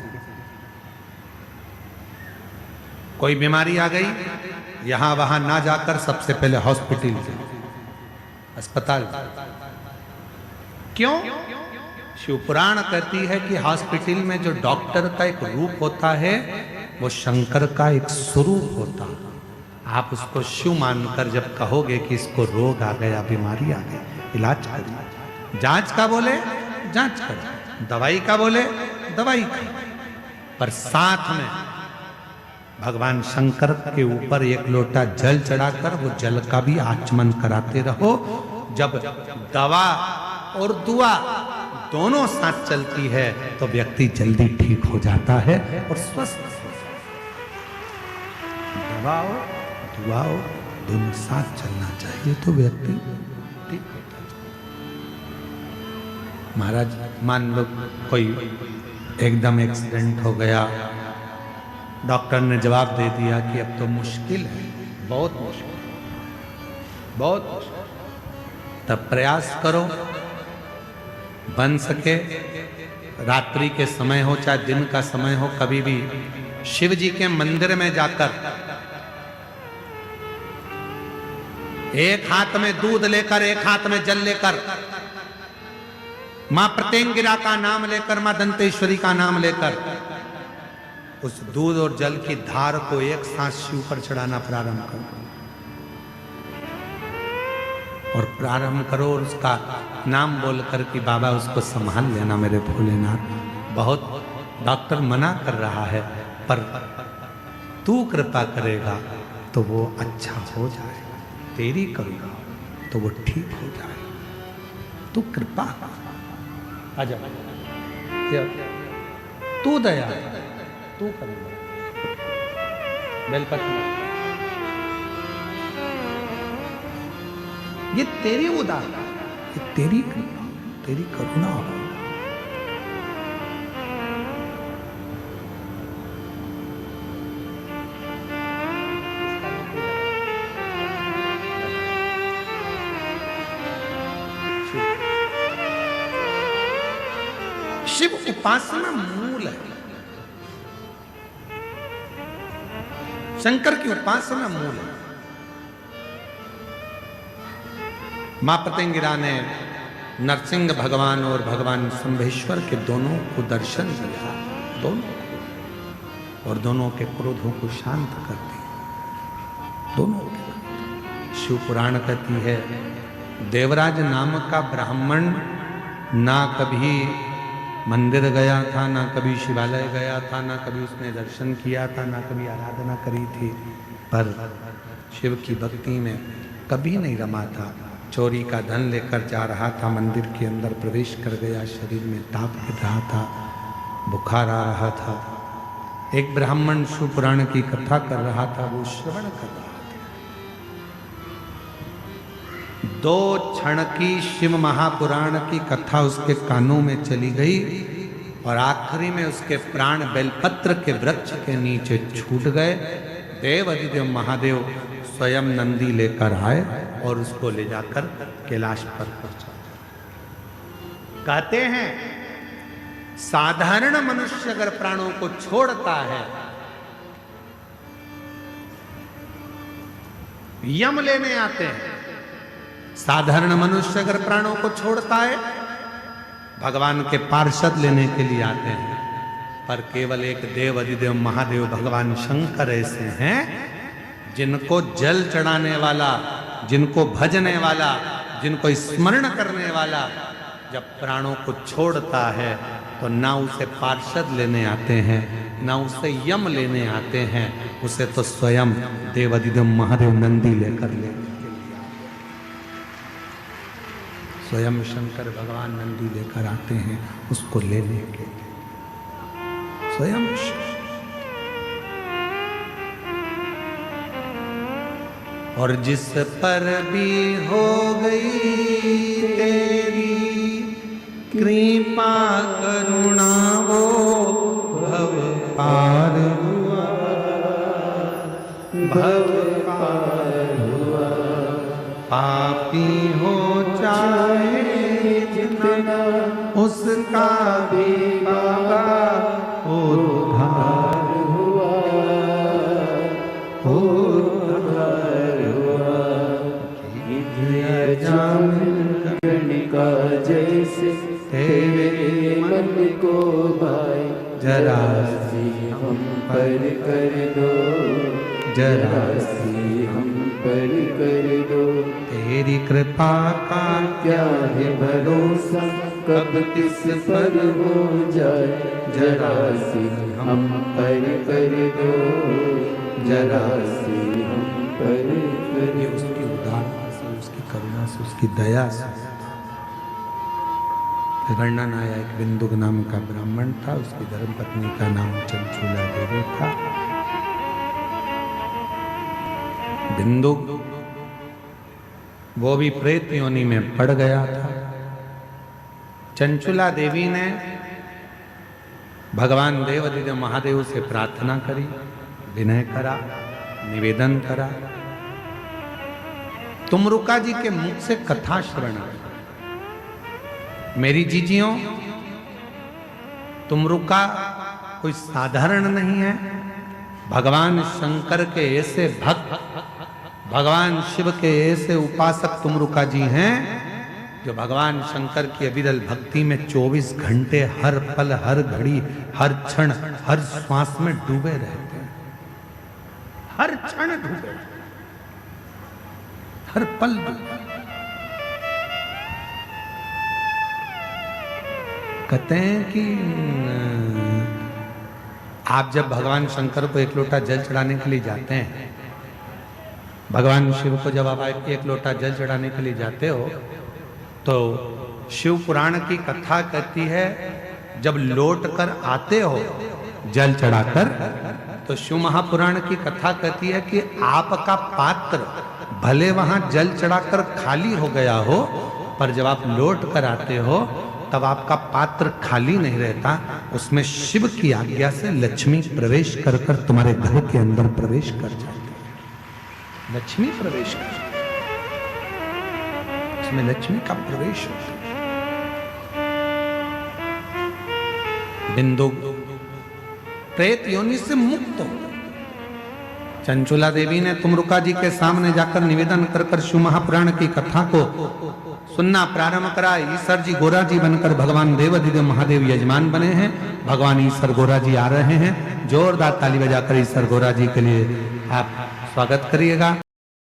कोई बीमारी आ गई, यहां वहां ना जाकर सबसे पहले हॉस्पिटल जाए, अस्पताल। क्यों? शिव पुराण कहती है कि हॉस्पिटल में जो डॉक्टर का एक रूप होता है वो शंकर का एक स्वरूप होता है। आप उसको शिव मानकर जब कहोगे कि इसको रोग आ गया, बीमारी आ गई, इलाज करिए। जांच का बोले जांच करो, दवाई का बोले दवाई करो, पर साथ में भगवान शंकर के ऊपर एक लोटा जल चढ़ाकर वो जल का भी आचमन कराते रहो। जब दवा और दुआ दोनों साथ चलती है तो व्यक्ति जल्दी ठीक हो जाता है और स्वस्थ हो जाता है। दवा और दुआ दोनों साथ चलना चाहिए तो व्यक्ति ठीक होता है। महाराज मान लो कोई एकदम एक्सीडेंट हो गया, डॉक्टर ने जवाब दे दिया कि अब तो मुश्किल है, बहुत मुश्किल, बहुत मुश्किल, तब प्रयास करो बन सके, रात्रि के समय हो चाहे दिन का समय हो, कभी भी शिव जी के मंदिर में जाकर एक हाथ में दूध लेकर, एक हाथ में जल लेकर, मां प्रत्यंगिरा का नाम लेकर, मां दंतेश्वरी का नाम लेकर उस दूध और जल की धार को एक साथ शिव पर चढ़ाना प्रारंभ करो और प्रारंभ करो और उसका नाम बोलकर कि बाबा उसको संभाल लेना मेरे भोलेनाथ। बहुत डॉक्टर मना कर रहा है पर तू कृपा करेगा तो वो अच्छा हो जाएगा, तेरी करूंगा तो वो ठीक हो जाएगा, तू कृपा आजा, तू दया, तू करेगा। बेलपत्र ये तेरी उदारता, ये तेरी कृपा, तेरी करुणा होगा। शिव उपासना मूल है, शंकर की उपासना मूल है। मां प्रत्यंगिरा ने नरसिंह भगवान और भगवान शंभेश्वर के दोनों को दर्शन दिया, दोनों को, और दोनों के क्रोधों को शांत कर दिया, दोनों के। शिव पुराण कहती है देवराज नाम का ब्राह्मण ना कभी मंदिर गया था, ना कभी शिवालय गया था, ना कभी उसने दर्शन किया था, ना कभी आराधना करी थी, पर शिव की भक्ति में कभी नहीं रमा था। चोरी का धन लेकर जा रहा था, मंदिर के अंदर प्रवेश कर गया, शरीर में ताप गिर रहा था, बुखार आ रहा था। एक ब्राह्मण शिव पुराण की कथा कर रहा था, वो श्रवण कर रहा था। 2 क्षण की शिव महापुराण की कथा उसके कानों में चली गई और आखिरी में उसके प्राण बेलपत्र के वृक्ष के नीचे छूट गए। देव अधिदेव महादेव स्वयं नंदी लेकर आए और उसको ले जाकर कैलाश पर पहुंचा। कहते हैं साधारण मनुष्य अगर प्राणों को छोड़ता है, यम लेने आते हैं। साधारण मनुष्य अगर प्राणों को छोड़ता है, भगवान के पार्षद लेने के लिए आते हैं, पर केवल एक देव अधिदेव महादेव भगवान शंकर ऐसे हैं जिनको जल चढ़ाने वाला, जिनको भजने वाला, जिनको स्मरण करने वाला जब प्राणों को छोड़ता है तो ना उसे पार्षद लेने आते हैं, ना उसे यम लेने आते हैं, उसे तो स्वयं देव अधिदेव महादेव नंदी लेकर ले, स्वयं शंकर भगवान नंदी लेकर आते हैं उसको लेने के लिए, स्वयं। और जिस पर भी हो गई तेरी कृपा करुणा वो भव पार हुआ, भव पार हुआ। पापी हो चाहे जितना उसका भी बाबा उद्धार हुआ, उद्धार हुआ। गणिका जैसे तेरे मन को भाई, जरा सी हम पर कर दो, जरा सी हम पर कर दो। तेरी कृपा का क्या है भरोसा, कब किस पर हो जाए, जरा सी हम पर कर दो, जरा सी हम पर कर ये दो। उसकी उदारता से, उसकी करुणा से, उसकी दया से। वर्णन आया एक बिंदुक नाम का ब्राह्मण था, उसकी धर्मपत्नी का नाम चंचूला देवी था। बिंदुक वो भी प्रेत योनि में पड़ गया था। चंचुला देवी ने भगवान देवाधिदेव महादेव से प्रार्थना करी, विनय करा, निवेदन करा। तुमरुका जी के मुख से कथा श्रवण करी। मेरी जीजियों, तुमरुका कोई साधारण नहीं है। भगवान शंकर के ऐसे भक्त, भगवान शिव के ऐसे उपासक तुमरुका जी हैं जो भगवान शंकर की अविरल भक्ति में 24 घंटे हर पल, हर घड़ी, हर क्षण, हर श्वास में डूबे रहते हैं। हर क्षण डूबे, हर पल डूबे। कहते हैं कि आप जब भगवान शंकर को एक लोटा जल चढ़ाने के लिए जाते हैं, भगवान शिव को जब आप एक लोटा जल चढ़ाने के लिए जाते हो, तो शिव पुराण की कथा कहती है जब लौट कर आते हो जल चढ़ाकर, तो शिव महापुराण की कथा कहती है कि आपका पात्र भले वहां जल चढ़ाकर खाली हो गया हो, पर जब आप लौट कर आते हो तब आपका पात्र खाली नहीं रहता, उसमें शिव की आज्ञा से लक्ष्मी प्रवेश कर कर तुम्हारे घर के अंदर प्रवेश कर जाती है। लक्ष्मी प्रवेश कर, उसमें लक्ष्मी का प्रवेश होता है। बिंदु प्रेत योनि से मुक्त हो। चंचुला देवी ने तुमरुका जी के सामने जाकर निवेदन कर कर शिव महापुराण की कथा को सुनना प्रारंभ करा। ईश्वर जी गोरा जी बनकर भगवान देवाधिदेव महादेव यजमान बने हैं। भगवान ईश्वर गोरा जी आ रहे हैं। जोरदार ताली बजाकर ईश्वर गोरा जी के लिए आप स्वागत करिएगा।